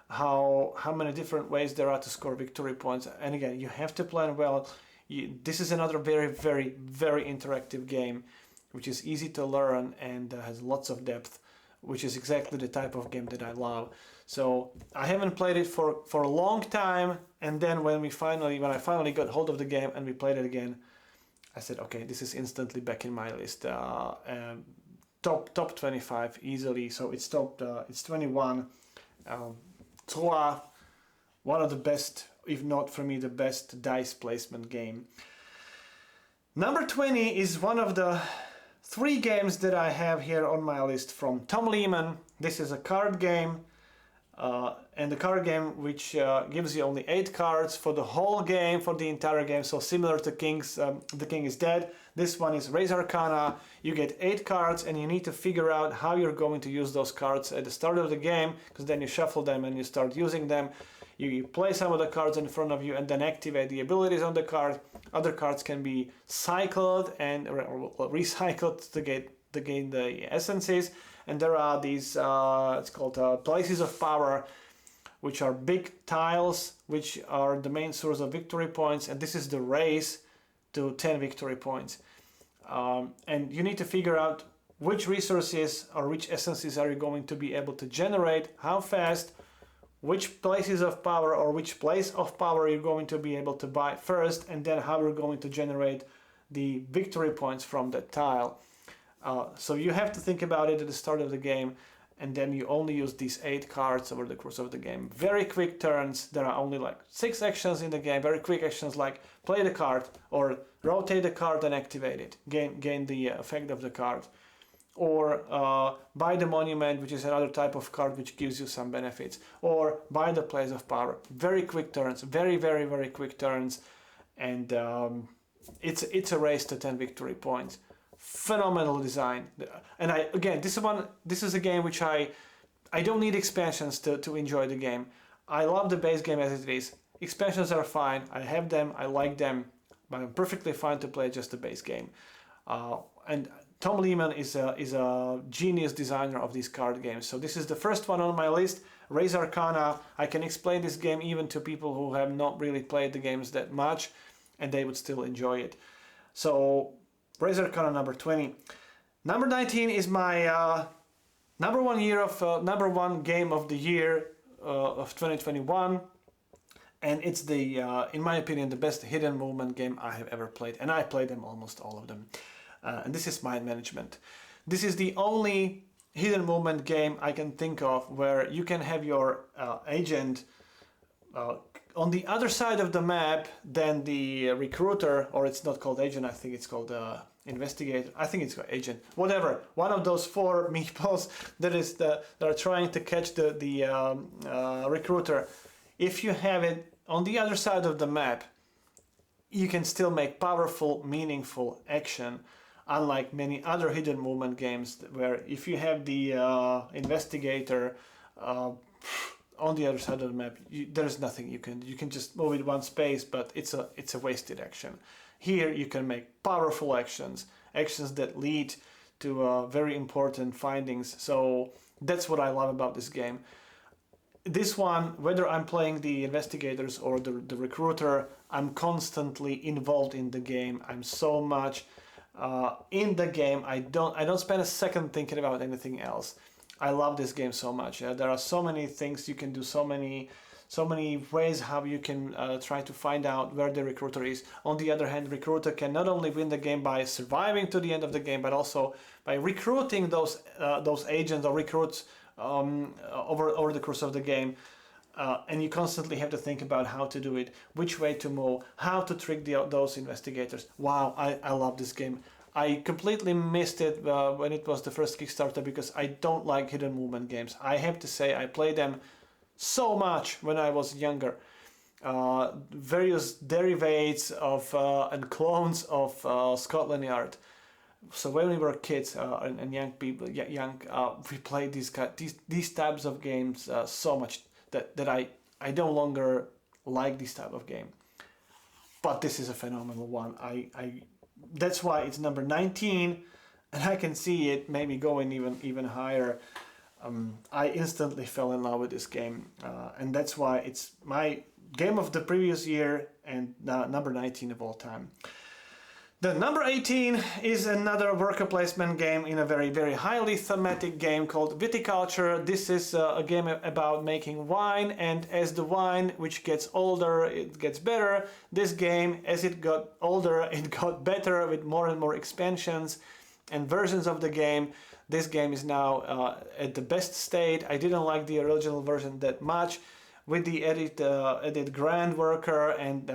how many different ways there are to score victory points. And again, you have to plan well. This is another very interactive game, which is easy to learn and has lots of depth, which is exactly the type of game that I love. So I haven't played it for a long time, and then when I finally got hold of the game and we played it again, I said, okay, this is instantly back in my list. Top 25 easily. So it's it's 21. Trois, one of the best, if not for me the best dice placement game. Number 20 is one of the 3 games that I have here on my list from Tom Lehman. This is a card game, and the card game which gives you only 8 cards for the whole game, for the entire game. So similar to The King is Dead. This one is Raise Arcana. You get 8 cards, and you need to figure out how you're going to use those cards at the start of the game, because then you shuffle them and you start using them. You play some of the cards in front of you and then activate the abilities on the card. Other cards can be cycled and recycled to gain the essences. And there are these, it's called places of power, which are big tiles, which are the main source of victory points. And this is the race to 10 victory points. And you need to figure out which resources or which essences are you going to be able to generate, how fast, which places of power or which place of power you're going to be able to buy first, and then how you're going to generate the victory points from that tile. So you have to think about it at the start of the game, and then you only use these 8 cards over the course of the game. Very quick turns. There are only like 6 actions in the game. Very quick actions like play the card or rotate the card and activate it. Gain the effect of the card. Or buy the monument, which is another type of card which gives you some benefits. Or buy the place of power. Very quick turns. Very quick turns. And it's a race to 10 victory points. Phenomenal design. And this is a game which I don't need expansions to enjoy the game. I love the base game as it is. Expansions are fine. I have them. I like them. But I'm perfectly fine to play just the base game. And Tom Lehman is a genius designer of these card games. So this is the first one on my list, Raise Arcana. I can explain this game even to people who have not really played the games that much, and they would still enjoy it. So Raise Arcana number 20. Number 19 is my number one game of the year of 2021. and it's in my opinion, the best hidden movement game I have ever played, and I played them almost all of them. And this is Mind Management. This is the only hidden movement game I can think of where you can have your agent on the other side of the map than the recruiter, or it's not called agent, I think it's called investigator. I think it's called agent. Whatever. One of those four meeples that are trying to catch the recruiter. If you have it on the other side of the map, you can still make powerful, meaningful action. Unlike many other hidden movement games, where if you have the investigator on the other side of the map, there's nothing you can just move it one space, but it's a wasted action. Here you can make powerful actions that lead to very important findings. So that's what I love about this game. This one, whether I'm playing the investigators or the recruiter, I'm constantly involved in the game. I'm so much in the game. I don't spend a second thinking about anything else. I love this game so much. There are so many things you can do, so many ways how you can try to find out where the recruiter is. On the other hand, recruiter can not only win the game by surviving to the end of the game, but also by recruiting those agents or recruits over the course of the game. And you constantly have to think about how to do it, which way to move, how to trick those investigators. Wow, I love this game. I completely missed it when it was the first Kickstarter because I don't like hidden movement games. I have to say I played them so much when I was younger. Various derivatives of and clones of Scotland Yard. So when we were kids and young people, we played these types of games so much that I no longer like this type of game. But this is a phenomenal one. That's why it's number 19, and I can see it maybe going even higher. I instantly fell in love with this game, and that's why it's my game of the previous year and number 19 of all time. The number 18 is another worker placement game in a very, very highly thematic game called Viticulture. This is a game about making wine, and as the wine which gets older, it gets better. This game, as it got older, it got better with more and more expansions and versions of the game. This game is now at the best state. I didn't like the original version that much. With the edit Grand Worker and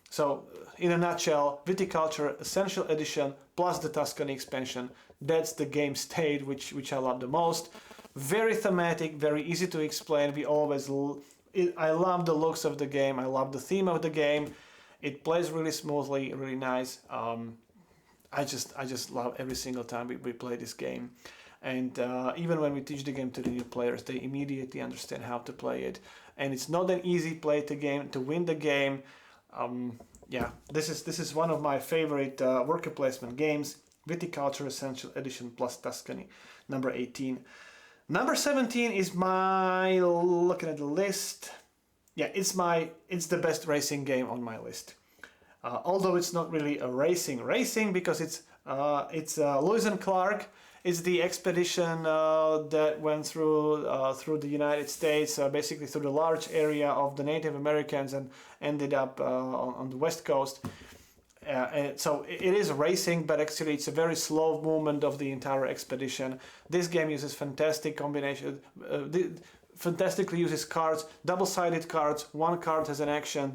so in a nutshell, Viticulture Essential Edition plus the Tuscany expansion. That's the game state which I love the most. Very thematic, very easy to explain. I love the looks of the game. I love the theme of the game. It plays really smoothly, really nice. I just love every single time we play this game. And even when we teach the game to the new players, they immediately understand how to play it. And it's not an easy play to win the game. This is one of my favorite worker placement games. Viticulture Essential Edition plus Tuscany, number 18. Number 17 is looking at the list. Yeah, it's the best racing game on my list. Although it's not really a racing because it's Lewis and Clark. It's the expedition that went through the United States, basically through the large area of the Native Americans, and ended up on the West Coast. And so it is racing, but actually it's a very slow movement of the entire expedition. This game uses fantastic combination. Fantastically uses cards, double-sided cards. One card has an action,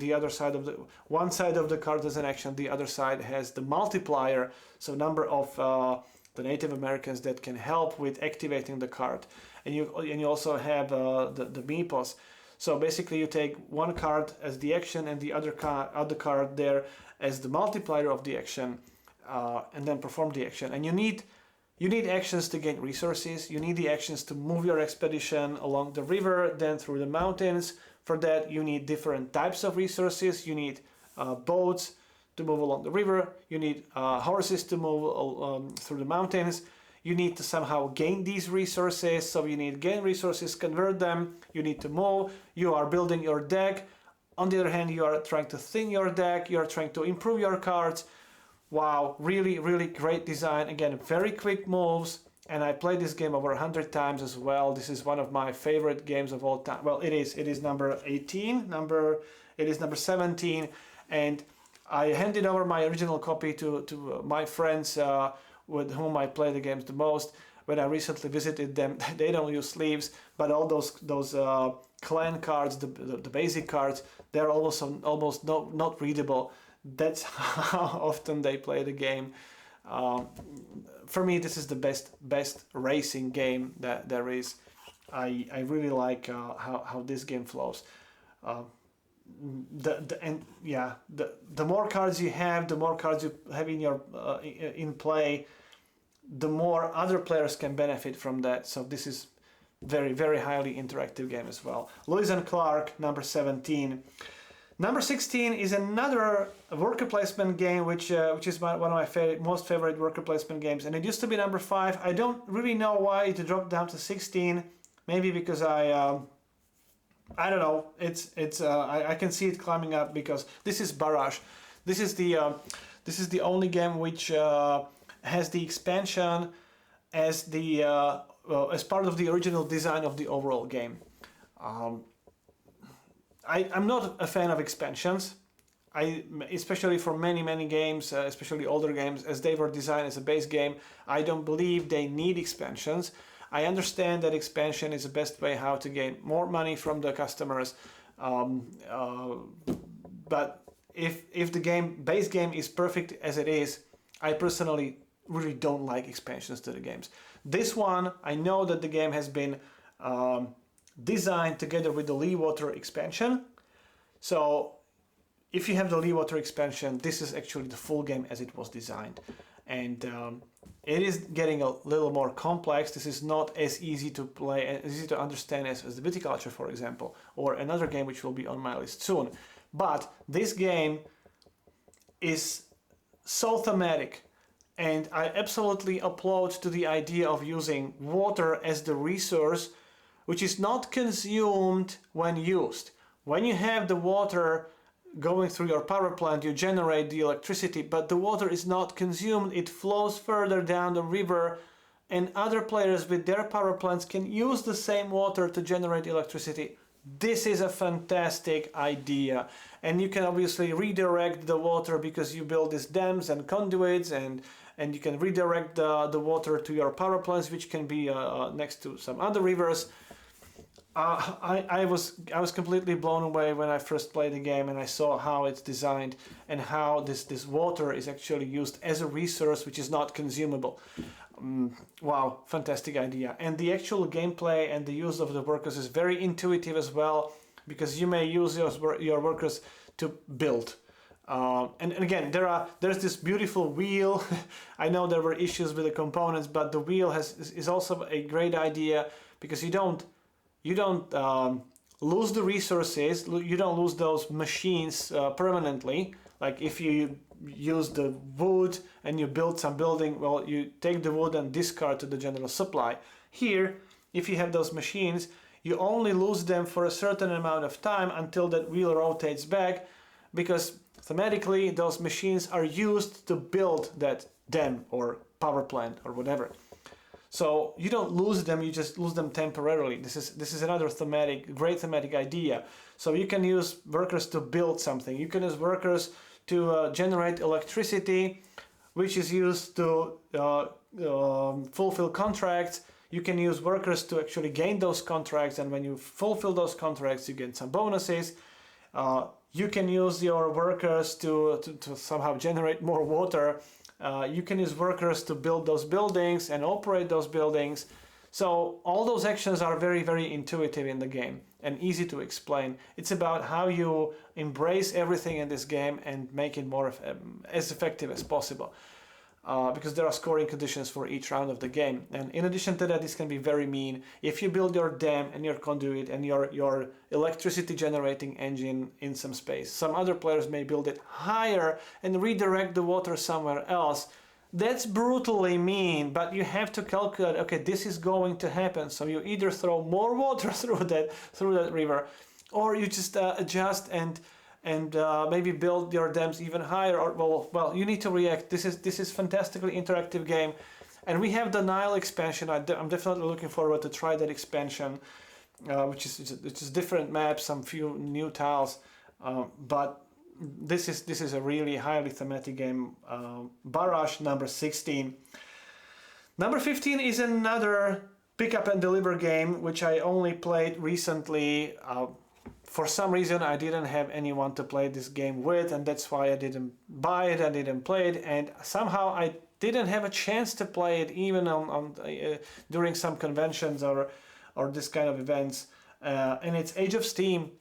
one side of the card has an action, the other side has the multiplier, so number of the Native Americans that can help with activating the card. And you also have the meeples. So basically you take one card as the action and the other card there as the multiplier of the action, and then perform the action. And you need actions to gain resources. You need the actions to move your expedition along the river, then through the mountains. For that, you need different types of resources. You need boats to move along the river. You need horses to move through the mountains. You need to somehow gain these resources. So you need gain resources, convert them. You need to move. You are building your deck. On the other hand, you are trying to thin your deck. You are trying to improve your cards. Wow, really, really great design. Again, very quick moves, and I played this game over 100 times as well. This is one of my favorite games of all time. Well, it is number 18, it is number 17, and I handed over my original copy to my friends with whom I play the games the most. When I recently visited them, they don't use sleeves, but all those clan cards, the basic cards, they're almost not readable. That's how often they play the game. For me, this is the best racing game that there is. I really like how this game flows. The more cards you have, the more cards you have in your in play, the more other players can benefit from that. So this is very highly interactive game as well. Lewis and Clark, number 17. Number 16 is another worker placement game, which is one of my most favorite worker placement games, and it used to be number 5. I don't really know why it dropped down to 16. Maybe because I don't know. I can see it climbing up because this is Barrage. This is the only game which has the expansion as as part of the original design of the overall game. I'm not a fan of expansions. Especially for many games, especially older games, as they were designed as a base game, I don't believe they need expansions. I understand that expansion is the best way how to gain more money from the customers, but if the base game is perfect as it is, I personally really don't like expansions to the games. This one, I know that the game has been designed together with the Lee Water expansion. So if you have the Lee Water expansion, this is actually the full game as it was designed. And it is getting a little more complex. This is not as easy to play, as easy to understand as the Viticulture, for example, or another game which will be on my list soon. But this game is so thematic, and I absolutely applaud to the idea of using water as the resource, which is not consumed when used. When you have the water going through your power plant, you generate the electricity, but the water is not consumed. It flows further down the river, and other players with their power plants can use the same water to generate electricity. This is a fantastic idea, and you can obviously redirect the water because you build these dams and conduits, and you can redirect the water to your power plants, which can be next to some other rivers. I was completely blown away when I first played the game and I saw how it's designed and how this water is actually used as a resource which is not consumable. Wow, fantastic idea. And the actual gameplay and the use of the workers is very intuitive as well, because you may use your workers to build. And again, there's this beautiful wheel. I know there were issues with the components, but the wheel is also a great idea because you don't lose the resources, you don't lose those machines permanently. Like if you use the wood and you build some building, well, you take the wood and discard to the general supply. Here, if you have those machines, you only lose them for a certain amount of time until that wheel rotates back, because thematically those machines are used to build that dam or power plant or whatever. So you don't lose them, you just lose them temporarily. This is another great thematic idea. So you can use workers to build something. You can use workers to generate electricity, which is used to fulfill contracts. You can use workers to actually gain those contracts, and when you fulfill those contracts, you get some bonuses. You can use your workers to somehow generate more water. You can use workers to build those buildings and operate those buildings. So all those actions are very intuitive in the game and easy to explain. It's about how you embrace everything in this game and make it more as effective as possible. Because there are scoring conditions for each round of the game. And in addition to that, this can be very mean. If you build your dam and your conduit and your electricity generating engine in some space, some other players may build it higher and redirect the water somewhere else. That's brutally mean, but you have to calculate, okay, this is going to happen. So you either throw more water through that river, or you just adjust and maybe build your dams even higher, or well, you need to react. This is fantastically interactive game, And we have the Nile expansion. I'm definitely looking forward to try that expansion, which is different maps, some few new tiles, but this is a really highly thematic game. Barrage number 16. Number 15 is another pick up and deliver game, which I only played recently. For some reason I didn't have anyone to play this game with, and that's why I didn't buy it, I didn't play it, and somehow I didn't have a chance to play it even on during some conventions or this kind of events. And it's Age of Steam.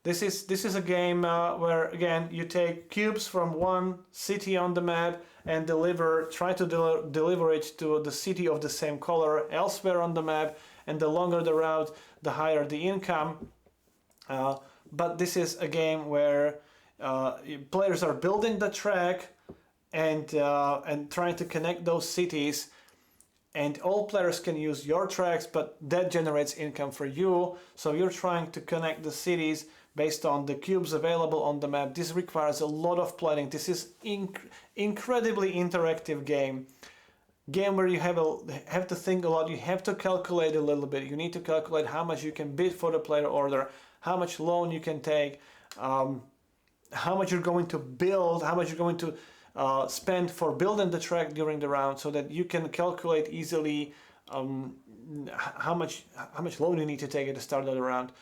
This is a game where, again, you take cubes from one city on the map and try to deliver it to the city of the same color elsewhere on the map, and the longer the route, the higher the income. But this is a game where players are building the track and trying to connect those cities, and all players can use your tracks, but that generates income for you. So you're trying to connect the cities based on the cubes available on the map. This requires a lot of planning. This is incredibly interactive game where you have to think a lot. You have to calculate a little bit. You need to calculate how much you can bid for the player order, how much loan you can take, how much you're going to build, how much you're going to spend for building the track during the round, so that you can calculate easily how much loan you need to take at the start of the round.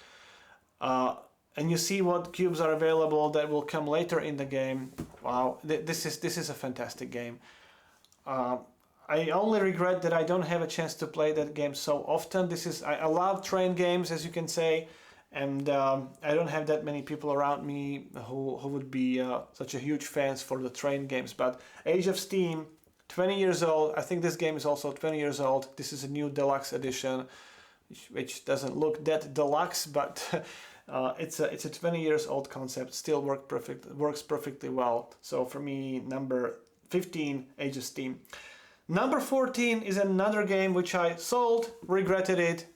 And you see what cubes are available that will come later in the game. Wow, this is a fantastic game. I only regret that I don't have a chance to play that game so often. I love train games, as you can say, and I don't have that many people around me who would be such a huge fans for the train games. But Age of Steam, 20 years old. I think this game is also 20 years old. This is a new deluxe edition, which doesn't look that deluxe, but it's a 20 years old concept. Still works perfectly well. So for me, number 15, Age of Steam. Number 14 is another game which I sold, regretted it,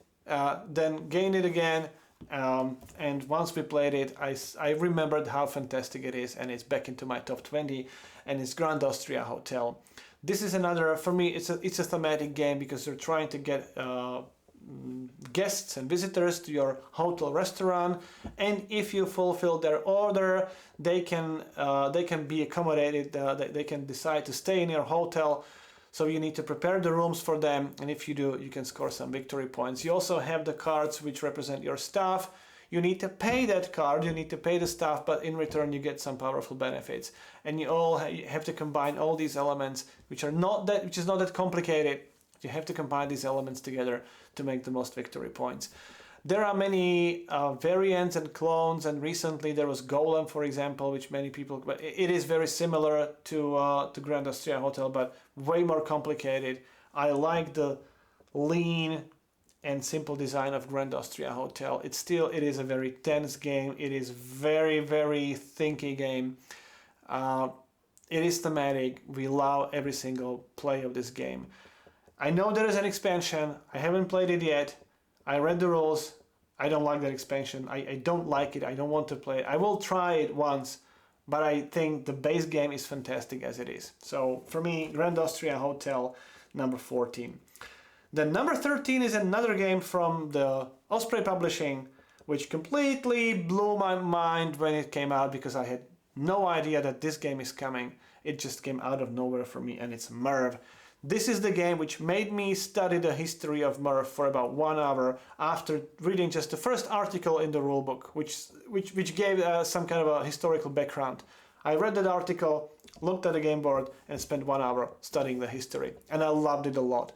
then gained it again. And once we played it, I remembered how fantastic it is, and it's back into my top 20, and it's Grand Austria Hotel. This is another, for me, it's a thematic game because you're trying to get guests and visitors to your hotel restaurant, and if you fulfill their order, they can be accommodated. They can decide to stay in your hotel. So you need to prepare the rooms for them, and if you do, you can score some victory points. You also have the cards which represent your staff. You need to pay that card, you need to pay the staff, but in return you get some powerful benefits. And you have to combine all these elements, which is not that complicated. You have to combine these elements together to make the most victory points. There are many variants and clones, and recently there was Golem, for example, which many people... But it is very similar to Grand Austria Hotel, but way more complicated. I like the lean and simple design of Grand Austria Hotel. It is a very tense game. It is very, very thinky game. It is thematic. We love every single play of this game. I know there is an expansion. I haven't played it yet. I read the rules. I don't like that expansion. I don't like it. I don't want to play it. I will try it once, but I think the base game is fantastic as it is. So for me, Grand Austria Hotel, number 14. Then number 13 is another game from the Osprey Publishing, which completely blew my mind when it came out because I had no idea that this game is coming. It just came out of nowhere for me, and it's Merv. This is the game which made me study the history of Merv for about 1 hour after reading just the first article in the rulebook, which gave some kind of a historical background. I read that article, looked at the game board, and spent 1 hour studying the history, and I loved it a lot.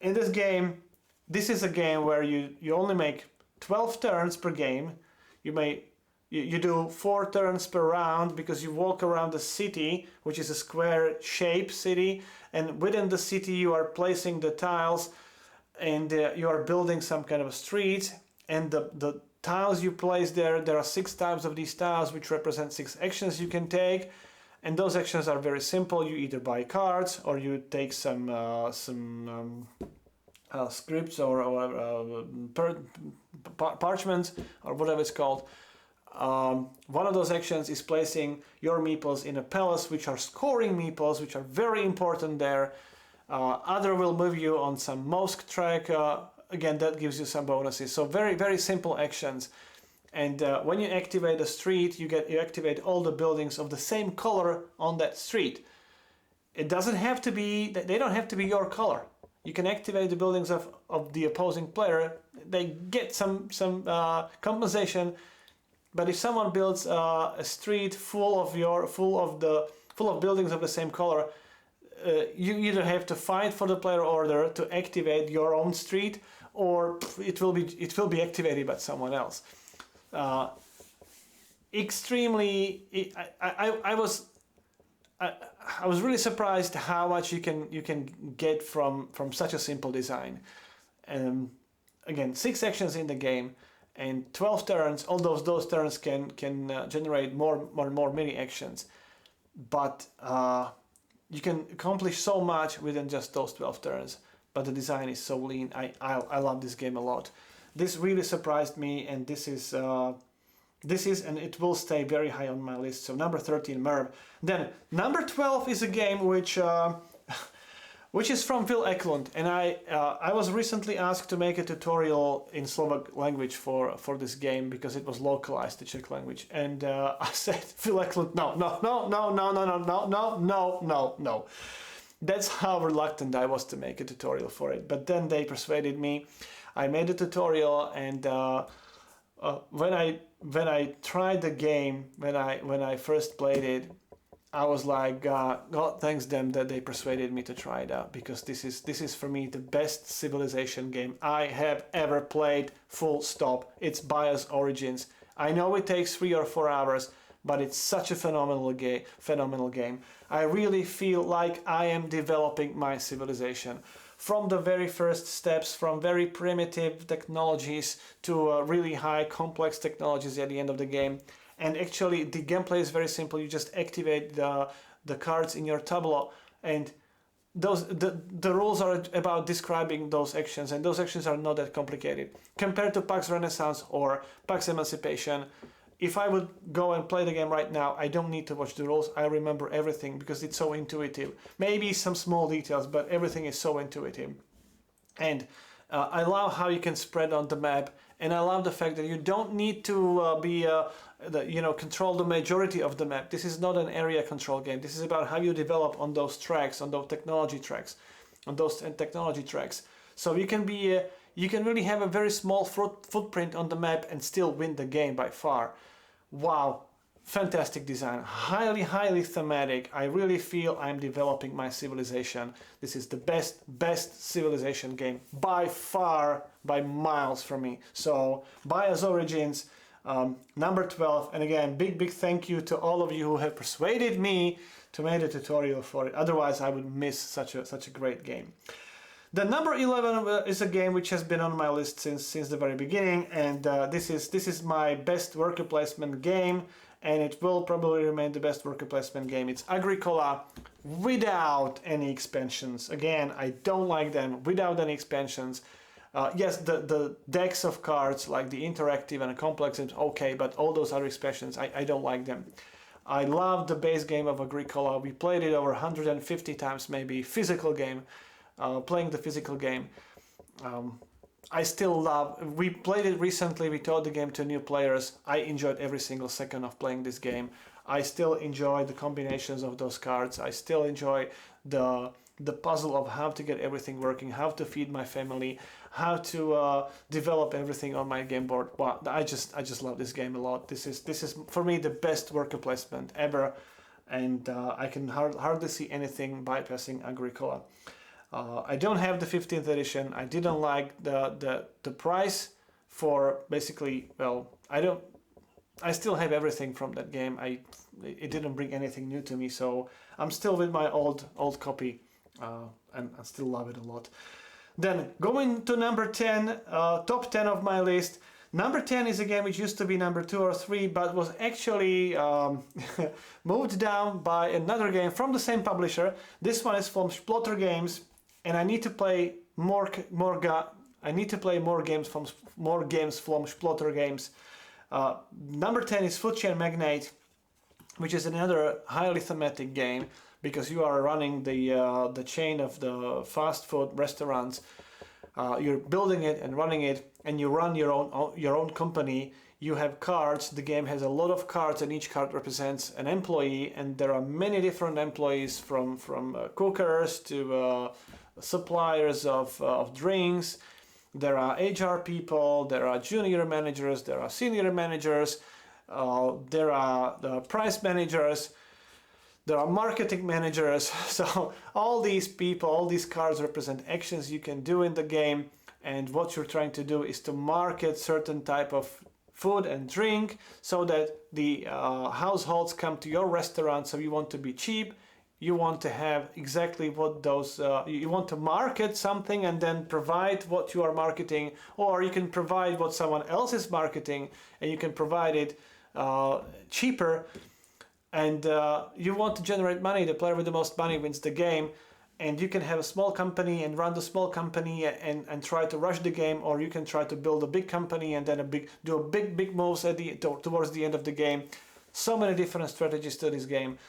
In this game, this is a game where you only make 12 turns per game. You do 4 turns per round because you walk around the city, which is a square shape city, and within the city you are placing the tiles, and you are building some kind of a street, and the tiles you place there are 6 types of these tiles which represent 6 actions you can take, and those actions are very simple. You either buy cards or you take some scripts or parchments or whatever it's called. One of those actions is placing your meeples in a palace, which are scoring meeples, which are very important there. Other will move you on some mosque track. Again, that gives you some bonuses. So very, very simple actions. And when you activate a street, you activate all the buildings of the same color on that street. It doesn't have to be, they don't have to be your color. You can activate the buildings of the opposing player. They get some compensation. But if someone builds a street full of buildings of the same color, you either have to fight for the player order to activate your own street, or it will be activated by someone else. Extremely, I was really surprised how much you can get from such a simple design. Again, 6 actions in the game and 12 turns. All those turns can generate more mini actions, but you can accomplish so much within just those 12 turns. But the design is so lean. I love this game a lot. This really surprised me, and this is and it will stay very high on my list. So number 13, Merv. Then number 12 is a game which is from Phil Eklund, and I was recently asked to make a tutorial in Slovak language for this game because it was localized to Czech language, and I said, Phil Eklund, no. That's how reluctant I was to make a tutorial for it. But then they persuaded me. I made a tutorial, and when I tried the game, when I first played it, I was like, God thanks them that they persuaded me to try it out, because this is for me the best Civilization game I have ever played. Full stop. It's Bios Origins. I know it takes 3 or 4 hours, but it's such a phenomenal game. I really feel like I am developing my civilization. From the very first steps, from very primitive technologies to really high complex technologies at the end of the game. And actually the gameplay is very simple. You just activate the cards in your tableau, and the rules are about describing those actions, and those actions are not that complicated. Compared to Pax Renaissance or Pax Emancipation, if I would go and play the game right now, I don't need to watch the rules. I remember everything because it's so intuitive. Maybe some small details, but everything is so intuitive. And I love how you can spread on the map, and I love the fact that you don't need to control the majority of the map. This is not an area control game. This is about how you develop on those tracks, on those technology tracks. So you can really have a very small footprint on the map and still win the game by far. Wow, fantastic design, highly thematic. I really feel I'm developing my civilization. This is the best Civilization game by far, by miles from me. So Bios Origins, number 12, and again, big thank you to all of you who have persuaded me to make a tutorial for it. Otherwise I would miss such a great game. The number 11 is a game which has been on my list since the very beginning, and this is my best worker placement game, and it will probably remain the best worker placement game. It's Agricola without any expansions. Again, I don't like them without any expansions. Yes, the decks of cards, like the interactive and the complex, is okay, but all those other expansions, I don't like them. I love the base game of Agricola. We played it over 150 times, maybe. Physical game. Playing the physical game. I still love. We played it recently. We taught the game to new players. I enjoyed every single second of playing this game. I still enjoy the combinations of those cards. I still enjoy the puzzle of how to get everything working, how to feed my family, how to develop everything on my game board. Wow, I just love this game a lot. This is for me the best worker placement ever, and I can hardly see anything bypassing Agricola. I don't have the 15th edition. I didn't like the price for basically, well, I still have everything from that game. It didn't bring anything new to me, so I'm still with my old copy, and I still love it a lot. Then going to number 10, top 10 of my list. Number 10 is a game which used to be number 2 or 3, but was actually moved down by another game from the same publisher. This one is from Splotter Games, and I need to play more games from Splotter Games. Number 10 is Food Chain Magnate, which is another highly thematic game, because you are running the chain of the fast food restaurants. You're building it and running it, and you run your own company. You have cards. The game has a lot of cards, and each card represents an employee. And there are many different employees, from cookers to suppliers of drinks. There are HR people. There are junior managers. There are senior managers. There are the price managers. There are marketing managers. So all these people, all these cards represent actions you can do in the game. And what you're trying to do is to market certain type of food and drink so that the households come to your restaurant. So you want to be cheap. You want to have exactly what those, you want to market something and then provide what you are marketing, or you can provide what someone else is marketing and you can provide it cheaper. And you want to generate money. The player with the most money wins the game. And you can have a small company and run the small company and try to rush the game, or you can try to build a big company and then do a big moves towards the end of the game. So many different strategies to this game.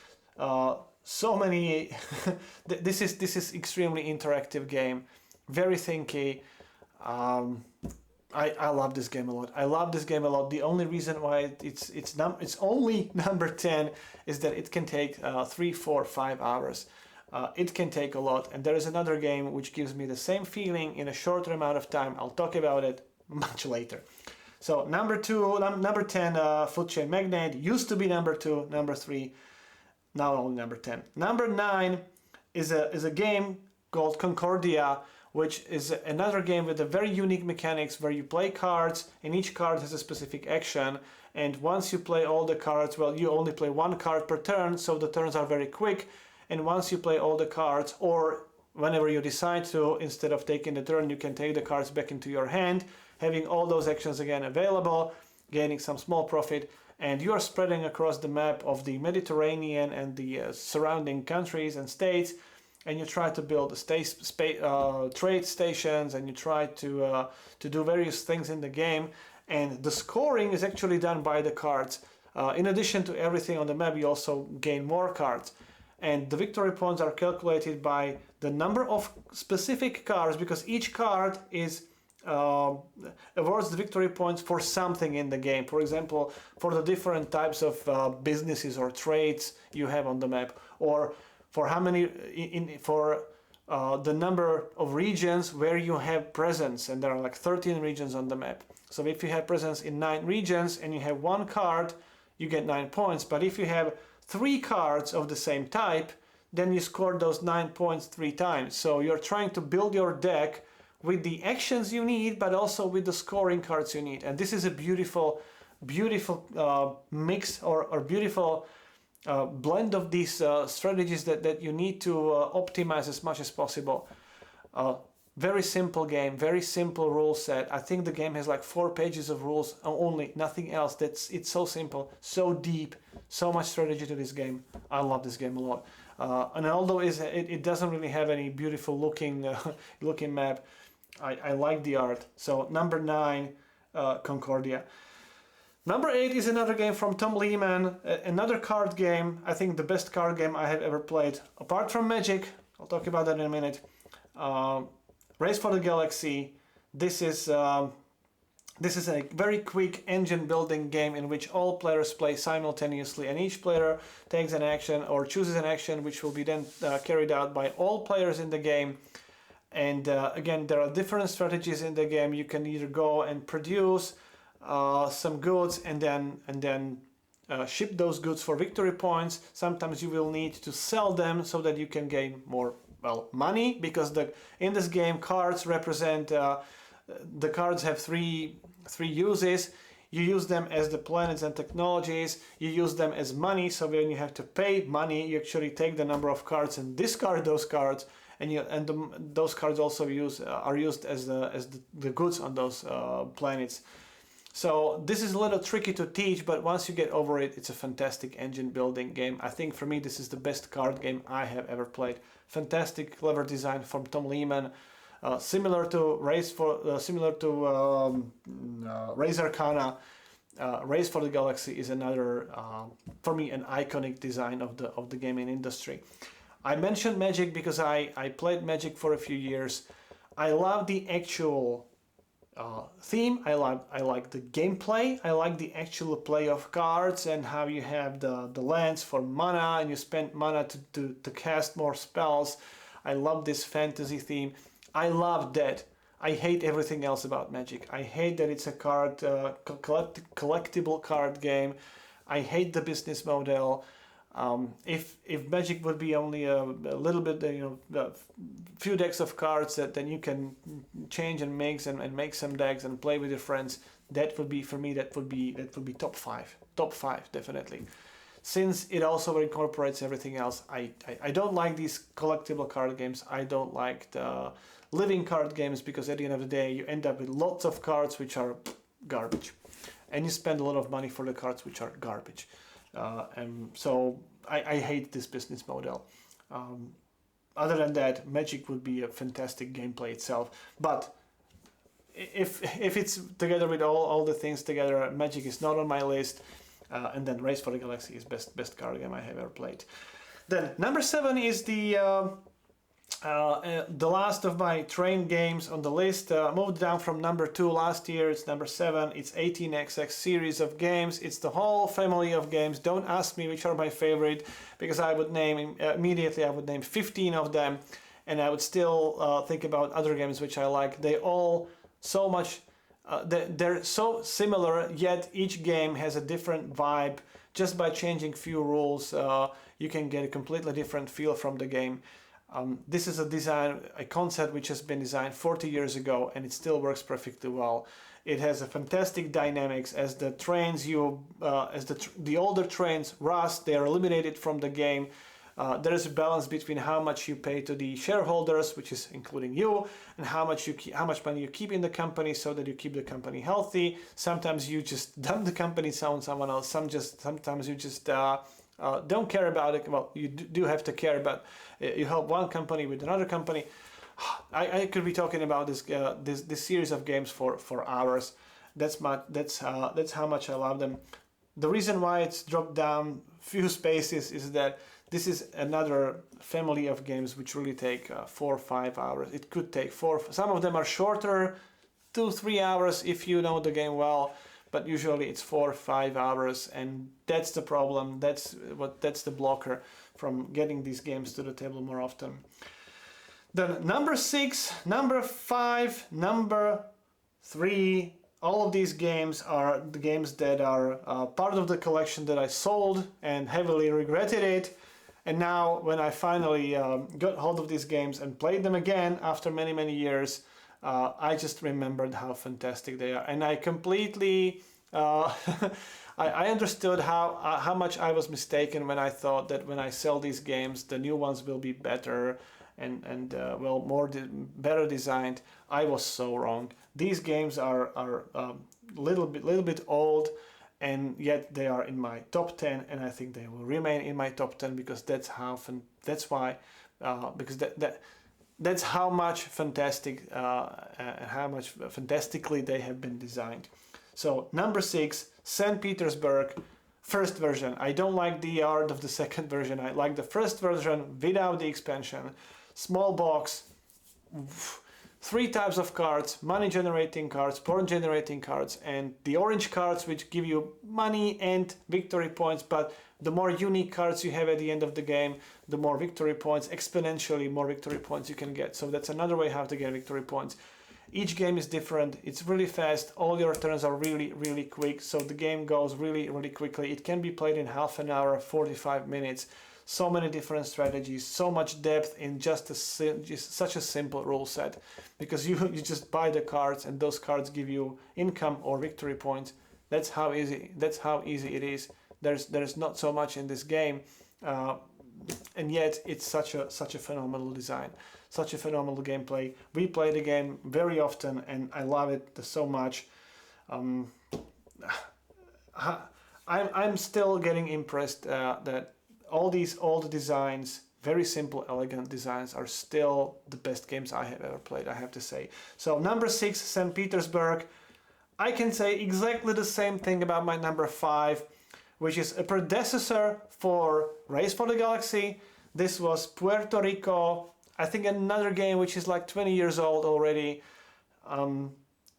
So many. This is extremely interactive game. Very thinky. I love this game a lot. I love this game a lot. The only reason why it's only number 10 is that it can take 3, 4, 5 hours. It can take a lot. And there is another game which gives me the same feeling in a shorter amount of time. I'll talk about it much later. So number 10, Food Chain Magnate, used to be number 2, number 3, now only number 10. Number 9 is a game called Concordia, which is another game with a very unique mechanics where you play cards and each card has a specific action. And once you play all the cards, well, you only play one card per turn, so the turns are very quick. And once you play all the cards, or whenever you decide to, instead of taking the turn, you can take the cards back into your hand, having all those actions again available, gaining some small profit. And you are spreading across the map of the Mediterranean and the surrounding countries and states. And you try to build trade stations, and you try to do various things in the game. And the scoring is actually done by the cards. In addition to everything on the map, you also gain more cards. And the victory points are calculated by the number of specific cards, because each card is awards the victory points for something in the game. For example, for the different types of businesses or trades you have on the map, or for how many the number of regions where you have presence, and there are like 13 regions on the map. So if you have presence in 9 regions and you have one card, you get 9 points. But if you have 3 cards of the same type, then you score those 9 points 3 times. So you're trying to build your deck with the actions you need, but also with the scoring cards you need. And this is a beautiful mix or beautiful blend of these strategies that you need to optimize as much as possible. Very simple game, very simple rule set. I think the game has like 4 pages of rules only, nothing else. It's so simple, so deep, so much strategy to this game. I love this game a lot. And although it doesn't really have any beautiful looking map, I like the art. So number 9, Concordia. Number 8 is another game from Tom Lehman, another card game. I think the best card game I have ever played, apart from Magic. I'll talk about that in a minute. Race for the Galaxy. This is a very quick engine building game in which all players play simultaneously, and each player takes an action or chooses an action which will be then carried out by all players in the game. And again, there are different strategies in the game. You can either go and produce some goods and then ship those goods for victory points. Sometimes you will need to sell them so that you can gain more money, because in this game cards represent the cards have three uses. You use them as the planets and technologies. You use them as money. So when you have to pay money, you actually take the number of cards and discard those cards. Those cards also are used as the goods on those planets. So this is a little tricky to teach, but once you get over it, it's a fantastic engine building game. I think for me this is the best card game I have ever played. Fantastic, clever design from Tom Lehman, similar to Race Arcana. Race for the Galaxy is another, for me, an iconic design of the gaming industry. I mentioned Magic because I played Magic for a few years. I love the actual theme. I like the gameplay. I like the actual play of cards and how you have the lands for mana and you spend mana to cast more spells. I love this fantasy theme. I love that. I hate everything else about Magic. I hate that it's a card collectible card game. I hate the business model. If Magic would be only a little bit, a few decks of cards that then you can change and mix and make some decks and play with your friends, that would be for me. That would be top five definitely. Since it also incorporates everything else, I don't like these collectible card games. I don't like the living card games because at the end of the day you end up with lots of cards which are garbage, and you spend a lot of money for the cards which are garbage. And so I hate this business model. Other than that, Magic would be a fantastic gameplay itself. But if it's together with all the things together, Magic is not on my list. And then Race for the Galaxy is best card game I have ever played. Then number 7 is the last of my train games on the list. Moved down from number 2 last year. It's number 7. It's 18xx series of games. It's the whole family of games. Don't ask me which are my favorite, because I would name immediately. I would name 15 of them, and I would still think about other games which I like. They all so much. They're so similar, yet each game has a different vibe. Just by changing few rules, you can get a completely different feel from the game. This is a concept which has been designed 40 years ago, and it still works perfectly well. It has a fantastic dynamics. As the trains the older trains rust, they are eliminated from the game. There is a balance between how much you pay to the shareholders, which is including you, and how much money you keep in the company, so that you keep the company healthy. Sometimes you just dump the company on someone else. Sometimes you just don't care about it. Well, you do have to care about. You help one company with another company. I could be talking about this series of games for hours. That's how much I love them. The reason why it's dropped down few spaces is that this is another family of games which really take 4 or 5 hours. It could take 4. Some of them are shorter, 2-3 hours if you know the game well, but usually it's 4 or 5 hours, and that's the problem. That's the blocker from getting these games to the table more often. Then number 6, number 5, number 3. All of these games are the games that are part of the collection that I sold and heavily regretted it. And now when I finally got hold of these games and played them again after many, many years, I just remembered how fantastic they are. And I completely, I understood how much I was mistaken when I thought that when I sell these games, the new ones will be better and better designed. I was so wrong. These games are little bit old, and yet they are in my top 10, and I think they will remain in my top 10 because that's how that's how much fantastic and how much fantastically they have been designed. So number 6, St. Petersburg, first version. I don't like the art of the second version. I like the first version without the expansion. Small box, 3 types of cards: money generating cards, point generating cards, and the orange cards, which give you money and victory points. But the more unique cards you have at the end of the game, the more victory points, exponentially more victory points you can get. So that's another way how to get victory points. Each game is different. It's really fast. All your turns are really, really quick. So the game goes really, really quickly. It can be played in half an hour, 45 minutes. So many different strategies, so much depth in just such a simple rule set, because you just buy the cards and those cards give you income or victory points. That's how easy it is. There's not so much in this game, and yet it's such a phenomenal design, such a phenomenal gameplay. We play the game very often and I love it so much. I'm still getting impressed that all these old designs, very simple, elegant designs, are still the best games I have ever played, I have to say. So number 6, St. Petersburg. I can say exactly the same thing about my number 5, which is a predecessor for Race for the Galaxy. This was Puerto Rico. I think another game which is like 20 years old already.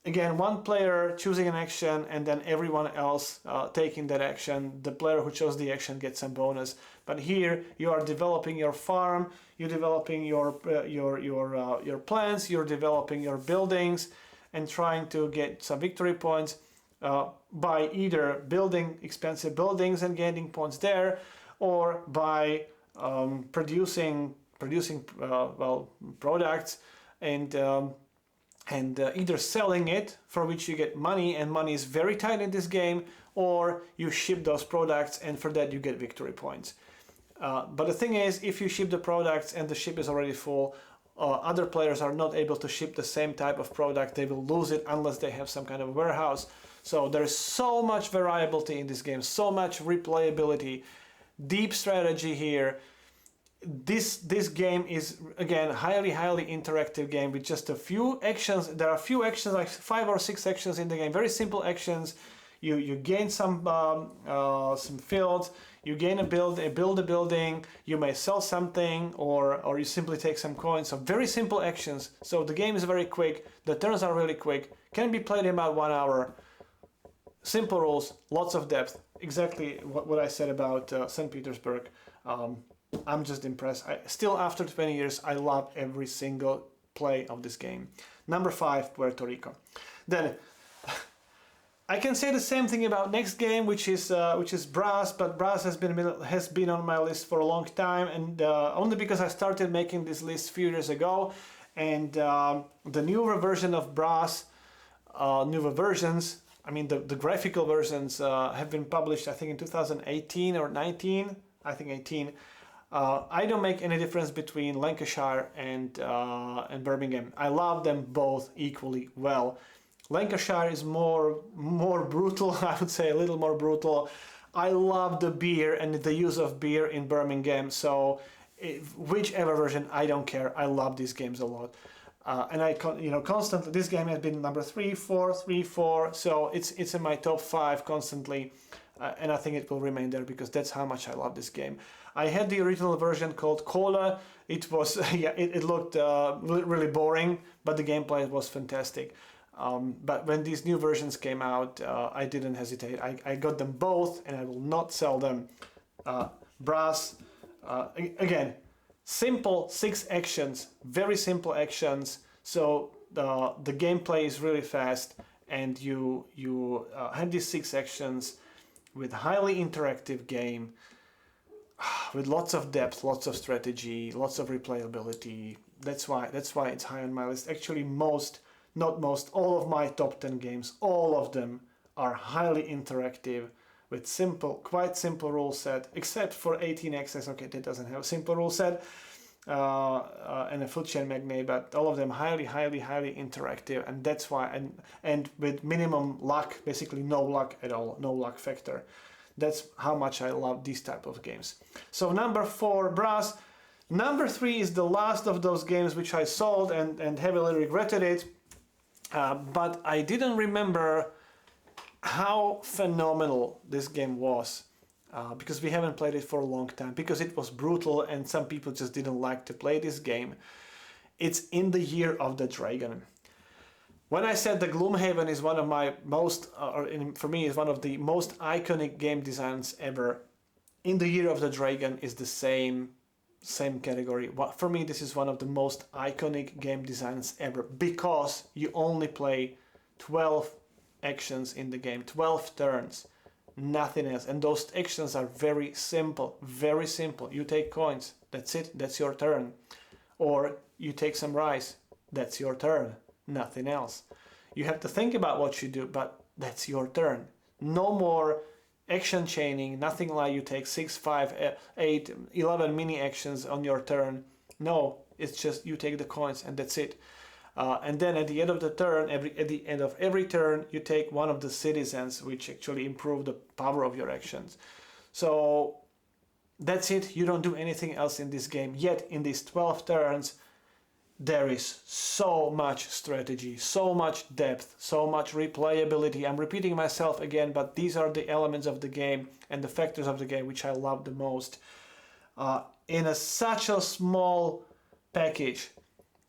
Again, one player choosing an action and then everyone else taking that action. The player who chose the action gets some bonus. But here you are developing your farm, you're developing your plants, you're developing your buildings, and trying to get some victory points by either building expensive buildings and gaining points there, or by producing products and either selling it, for which you get money, and money is very tight in this game, or you ship those products and for that you get victory points. But the thing is, if you ship the products and the ship is already full, other players are not able to ship the same type of product. They will lose it unless they have some kind of warehouse. So there's so much variability in this game, so much replayability, deep strategy here. This game is, again, highly interactive game with just a few actions. There are a few actions, like 5 or 6 actions in the game, very simple actions. You gain some fields, you gain build a building, you may sell something, or you simply take some coins. So very simple actions. So the game is very quick, the turns are really quick, can be played in about 1 hour. Simple rules, lots of depth. Exactly what I said about St. Petersburg. I'm just impressed. Still, after 20 years, I love every single play of this game. Number 5, Puerto Rico. Then I can say the same thing about next game, which is Brass, but Brass has been on my list for a long time, and only because I started making this list a few years ago, and the newer version of Brass, newer versions. I mean, the graphical versions have been published, I think, in 2018 or 19. I think 18. I don't make any difference between Lancashire and Birmingham. I love them both equally well. Lancashire is more brutal, I would say, a little more brutal. I love the beer and the use of beer in Birmingham, so whichever version, I don't care. I love these games a lot. And I constantly, this game has been number 3, 4, so it's in my top 5 constantly. And I think it will remain there because that's how much I love this game. I had the original version called Cola. It was, it looked really boring, but the gameplay was fantastic. But when these new versions came out, I didn't hesitate. I got them both, and I will not sell them. Brass, again, simple 6 actions, very simple actions. So the gameplay is really fast, and you have these 6 actions with highly interactive game, with lots of depth, lots of strategy, lots of replayability. That's why it's high on my list. Actually, all of my top 10 games, all of them are highly interactive with quite simple rule set, except for 18xx. Okay, that doesn't have a simple rule set, and a food chain magnate, but all of them highly interactive, and that's why, and with minimum luck, basically no luck at all, no luck factor. That's how much I love these type of games. So number 4, Brass. Number 3 is the last of those games which I sold and heavily regretted it, but I didn't remember how phenomenal this game was. Because we haven't played it for a long time, because it was brutal and some people just didn't like to play this game. It's In the Year of the Dragon. When I said the Gloomhaven is one of my most, for me, is one of the most iconic game designs ever, In the Year of the Dragon is the same category. For me, this is one of the most iconic game designs ever, because you only play 12 actions in the game, 12 turns. Nothing else, and those actions are very simple. You take coins, that's it, that's your turn. Or you take some rice, that's your turn, nothing else. You have to think about what you do, but that's your turn. No more action chaining, nothing like you take 6, 5, 8, 11 mini actions on your turn. No, it's just you take the coins and that's it. And then at the end of the turn, at the end of every turn, you take one of the citizens, which actually improve the power of your actions. So that's it. You don't do anything else in this game. Yet in these 12 turns, there is so much strategy, so much depth, so much replayability. I'm repeating myself again, but these are the elements of the game and the factors of the game which I love the most. in such a small package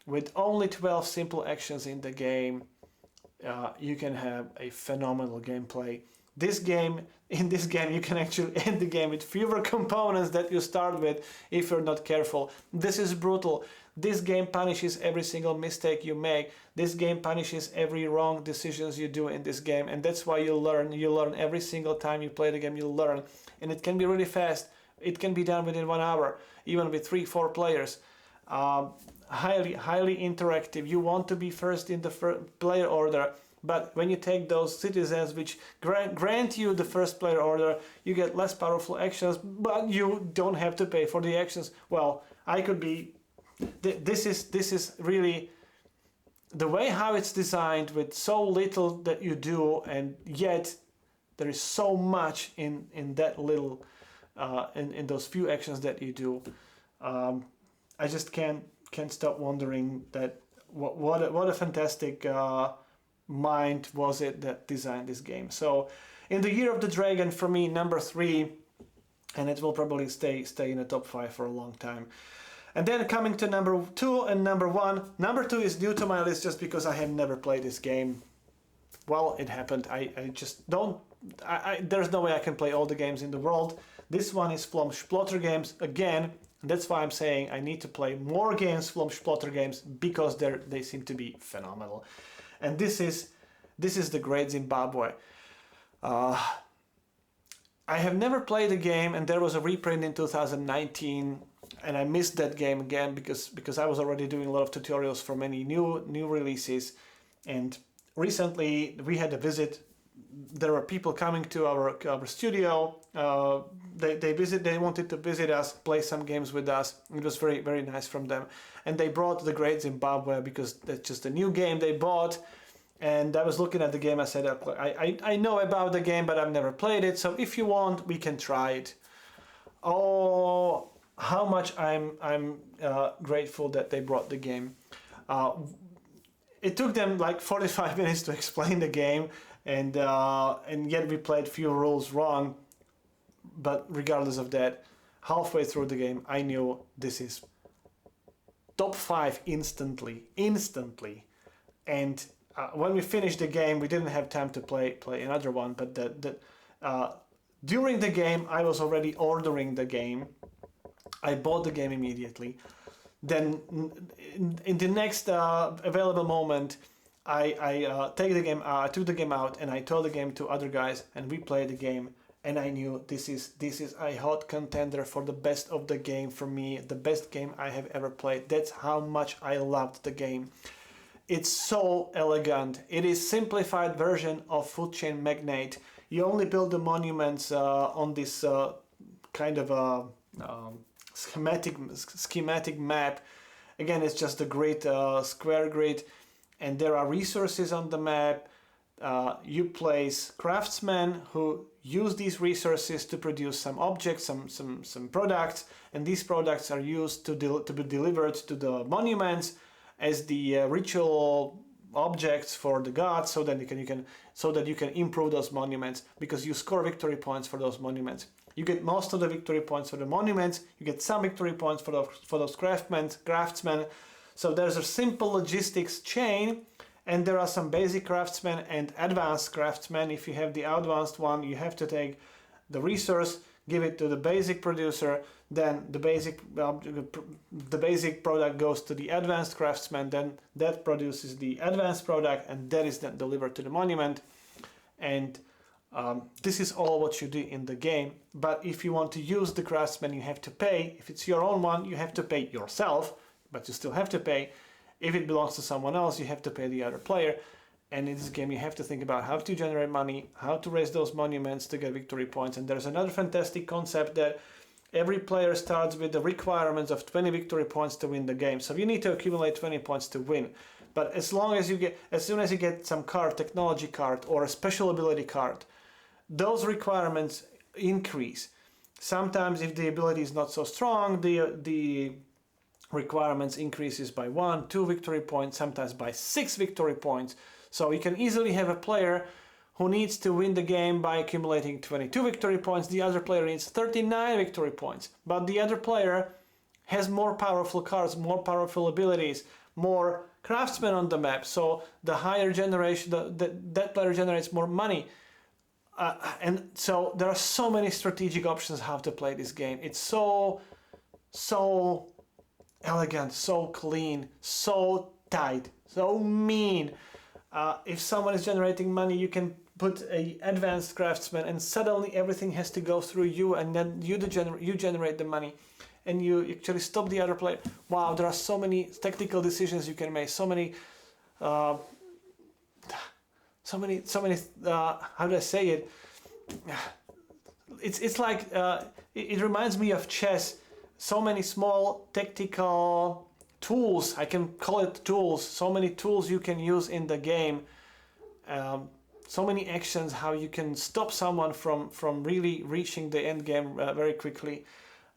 with only 12 simple actions in the game. You can have a phenomenal gameplay. In this game, you can actually end the game with fewer components that you start with if you're not careful. This is brutal. This game punishes every single mistake you make. This game punishes every wrong decisions you do in this game, and that's why you learn. You learn every single time you play the game. You learn, and it can be really fast. It can be done within 1 hour, even with 3-4 players. Highly interactive. You want to be first in the player order, but when you take those citizens which grant you the first player order, you get less powerful actions, but you don't have to pay for the actions. Well, I could be. This is really the way how it's designed, with so little that you do, and yet there is so much in that little in those few actions that you do. I just can't stop wondering that what a fantastic mind was it that designed this game. So in the Year of the Dragon, for me, number 3, and it will probably stay in the top 5 for a long time. And then coming to number 2 and number 1. Number 2 is new to my list just because I have never played this game. Well, it happened. I just don't. There's no way I can play all the games in the world. This one is from Splotter Games again. And that's why I'm saying I need to play more games from Splotter Games, because they seem to be phenomenal. And this is the Great Zimbabwe. I have never played the game, and there was a reprint in 2019, and I missed that game again because I was already doing a lot of tutorials for many new releases. And recently we had a visit. There were people coming to our studio. They wanted to visit us, play some games with us. It was very, very nice from them. And they brought the Great Zimbabwe because that's just a new game they bought. And I was looking at the game. I said, I know about the game, but I've never played it. So if you want, we can try it. Oh, how much I'm grateful that they brought the game. It took them like 45 minutes to explain the game. And yet we played few rules wrong, but regardless of that, halfway through the game I knew this is top 5 instantly. And when we finished the game, we didn't have time to play another one, but during the game I was already ordering the game. I bought the game immediately. Then in the next available moment, I took the game out, and I told the game to other guys, and we played the game, and I knew this is a hot contender for the best of the game for me, the best game I have ever played. That's how much I loved the game. It's so elegant. It is simplified version of Food Chain Magnate. You only build the monuments on this kind of schematic map. Again, it's just a great square grid. And there are resources on the map. You place craftsmen who use these resources to produce some objects, some products, and these products are used to be delivered to the monuments as the ritual objects for the gods, so that you can improve those monuments, because you score victory points for those monuments. You get most of the victory points for the monuments. You get some victory points for those craftsmen. So there's a simple logistics chain, and there are some basic craftsmen and advanced craftsmen. If you have the advanced one, you have to take the resource, give it to the basic producer, then the basic product goes to the advanced craftsman, then that produces the advanced product, and that is then delivered to the monument. And this is all what you do in the game. But if you want to use the craftsman, you have to pay. If it's your own one, you have to pay yourself, but you still have to pay. If it belongs to someone else, you have to pay the other player. And in this game, you have to think about how to generate money, how to raise those monuments to get victory points. And there's another fantastic concept that every player starts with the requirements of 20 victory points to win the game. So you need to accumulate 20 points to win. But as soon as you get some card, technology card, or a special ability card, those requirements increase. Sometimes if the ability is not so strong, the requirements increases by 1, 2 victory points, sometimes by 6 victory points. So you can easily have a player who needs to win the game by accumulating 22 victory points. The other player needs 39 victory points. But the other player has more powerful cards, more powerful abilities, more craftsmen on the map. So the higher generation, that player generates more money. And so there are so many strategic options how to play this game. It's so elegant, so clean, so tight, so mean. If someone is generating money, you can put a advanced craftsman, and suddenly everything has to go through you, and then you generate the money, and you actually stop the other player. Wow, there are so many tactical decisions you can make. So many. How do I say it? It's like it reminds me of chess. So many small tactical tools, I can call it tools, so many tools you can use in the game, so many actions, how you can stop someone from really reaching the end game very quickly,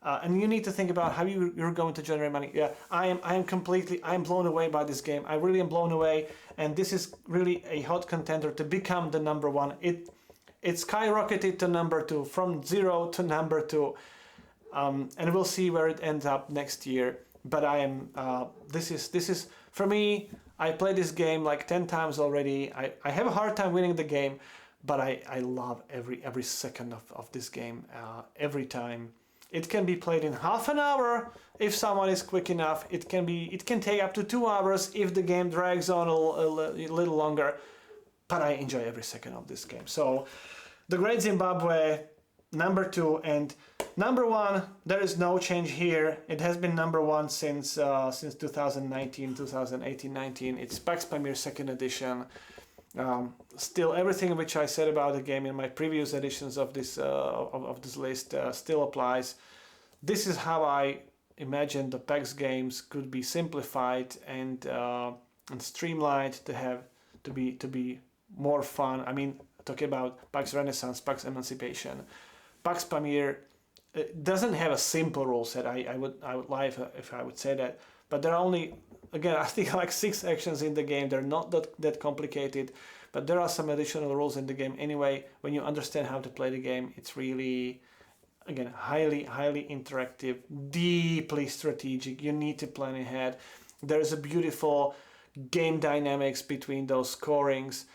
and you need to think about how you're going to generate money. Yeah, I'm blown away by this game. I really am blown away, and this is really a hot contender to become the number one. It skyrocketed to number two, from 0 to number 2. And we'll see where it ends up next year. But I am. This is for me. I played this game like 10 times already. I have a hard time winning the game, but I love every second of this game. Every time. It can be played in half an hour if someone is quick enough. It can take up to 2 hours if the game drags on a little longer. But I enjoy every second of this game. So, The Great Zimbabwe, number 2, and number 1. There is no change here. It has been number 1 since 2019, 2018-19. It's Pax Pamir 2nd edition. Still, everything which I said about the game in my previous editions of this list still applies. This is how I imagine the PAX games could be simplified and streamlined to be more fun. I mean, talking about PAX Renaissance, PAX Emancipation, PAX Pamir doesn't have a simple rule set. I would lie if I would say that, but there are only, again, I think like 6 actions in the game. They're not that complicated, but there are some additional rules in the game anyway. When you understand how to play the game, it's really, again, highly interactive, deeply strategic. You need to plan ahead. There's a beautiful game dynamics between those scorings.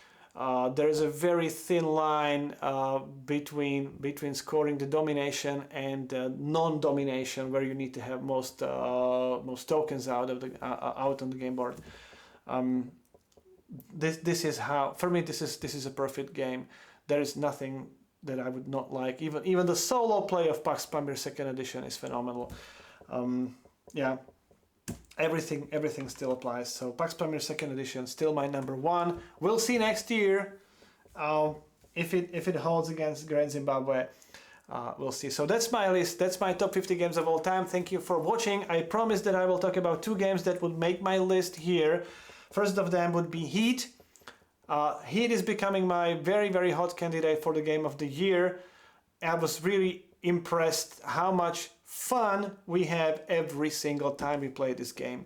There's a very thin line between scoring the domination and non-domination, where you need to have most tokens out on the game board. This is how, for me, this is a perfect game. There is nothing that I would not like. Even the solo play of Pax Pamir 2nd edition is phenomenal. Yeah. Everything still applies. So Pax Pamir 2nd edition, still my number 1. We'll see next year if it holds against Great Zimbabwe. We'll see. So that's my list. That's my top 50 games of all time. Thank you for watching. I promise that I will talk about 2 games that would make my list here. First of them would be Heat. Heat is becoming my very hot candidate for the game of the year. I was really impressed how much fun we have every single time we play this game.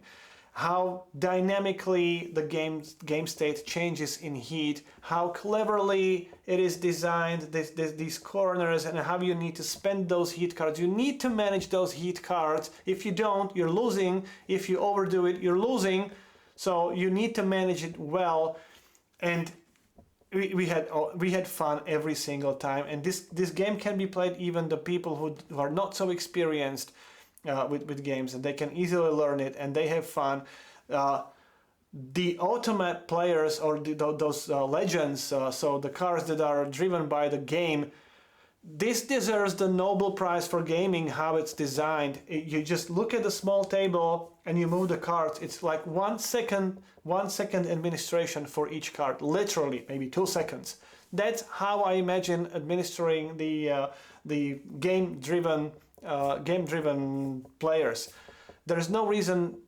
How dynamically the game state changes in Heat, how cleverly it is designed, these corners, and how you need to spend those Heat cards. You need to manage those Heat cards. If you don't, you're losing. If you overdo it, you're losing. So you need to manage it well. And we had fun every single time, and this game can be played even the people who are not so experienced with games, and they can easily learn it, and they have fun. The automat players, or those legends, so the cards that are driven by the game, this deserves the Nobel Prize for gaming. How it's designed, you just look at the small table and you move the cards. It's like 1 second administration for each card, literally maybe 2 seconds. That's how I imagine administering the game-driven players. There is no reason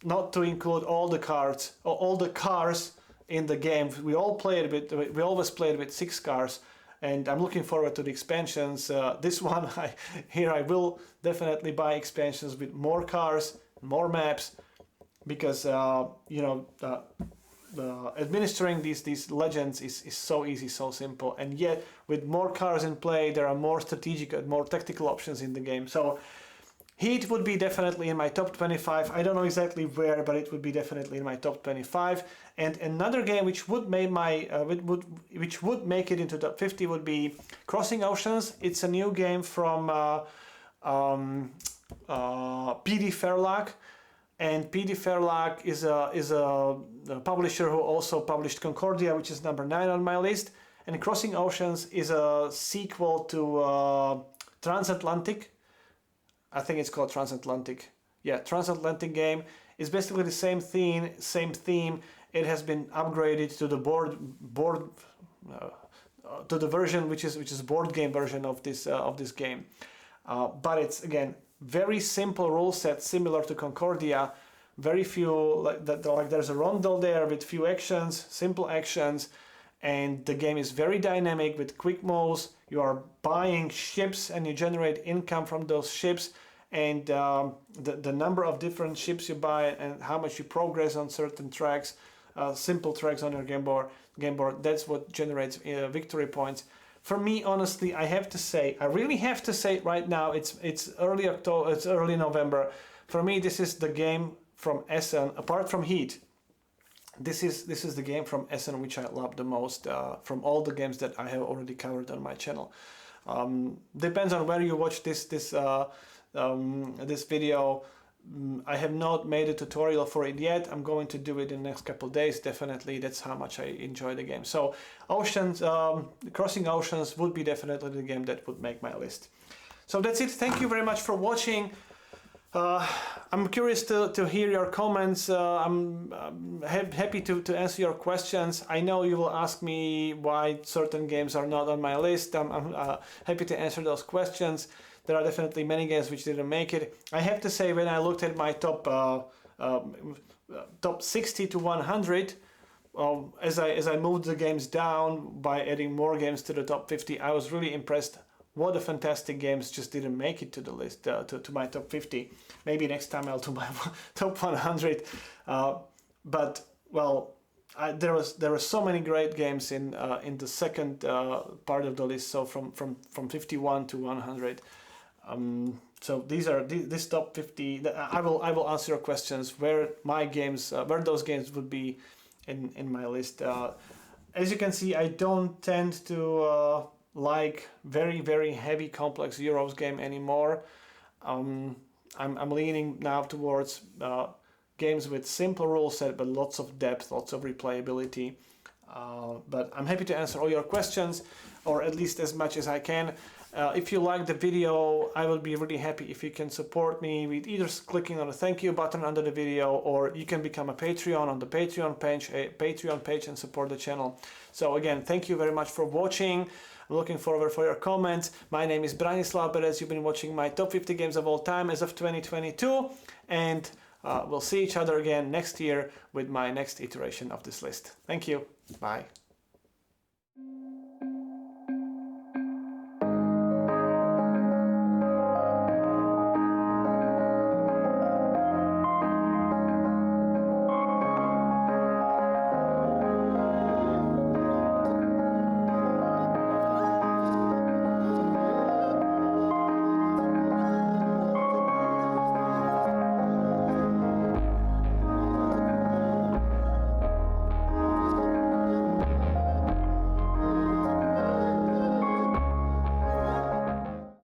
not to include all the cards or all the cars in the game. We always played with 6 cars. And I'm looking forward to the expansions. This one, I will definitely buy expansions with more cars, more maps, because administering these legends is so easy, so simple, and yet with more cards in play, there are more strategic and more tactical options in the game. So Heat would be definitely in my top 25. I don't know exactly where, but it would be definitely in my top 25. And another game which would make which would make it into top 50 would be Crossing Oceans. It's a new game from PD Fairlock, and PD Fairlock is a publisher who also published Concordia, which is number 9 on my list. And Crossing Oceans is a sequel to Transatlantic. I think it's called Transatlantic. Yeah, Transatlantic game is basically the same theme. It has been upgraded to the to the version which is board game version of this game. But it's again very simple rule set, similar to Concordia. Very few like there's a rondel there with few actions, simple actions, and the game is very dynamic with quick moves. You are buying ships and you generate income from those ships, and the number of different ships you buy and how much you progress on certain tracks, simple tracks on your game board, that's what generates victory points. For me, honestly, I really have to say right now, it's early October, it's early November. For me, this is the game from Essen, apart from Heat. This is the game from Essen which I love the most from all the games that I have already covered on my channel. Depends on where you watch this video. I have not made a tutorial for it yet. I'm going to do it in the next couple of days. Definitely, that's how much I enjoy the game. So Crossing Oceans would be definitely the game that would make my list. So that's it. Thank you very much for watching. I'm curious to hear your comments. I'm happy to answer your questions. I know you will ask me why certain games are not on my list. I'm happy to answer those questions. There are definitely many games which didn't make it. I have to say, when I looked at my top 60 to 100, as I moved the games down by adding more games to the top 50, I was really impressed. What a fantastic games just didn't make it to the list, to my top 50. Maybe next time I'll do my top 100. But well, there were so many great games in the second part of the list. So from 51 to 100. So this top 50. I will answer your questions where those games would be in my list. As you can see, I don't tend to like very heavy complex Euros game anymore. I'm leaning now towards games with simple rule set but lots of depth, lots of replayability. But I'm happy to answer all your questions, or at least as much as I can. If you like the video, I will be really happy if you can support me with either clicking on the thank you button under the video, or you can become a Patreon on the Patreon page and support the channel. So again, thank you very much for watching. I'm looking forward for your comments. My name is Branislav Perez. You've been watching my top 50 games of all time as of 2022, and we'll see each other again next year with my next iteration of this list. Thank you. Bye.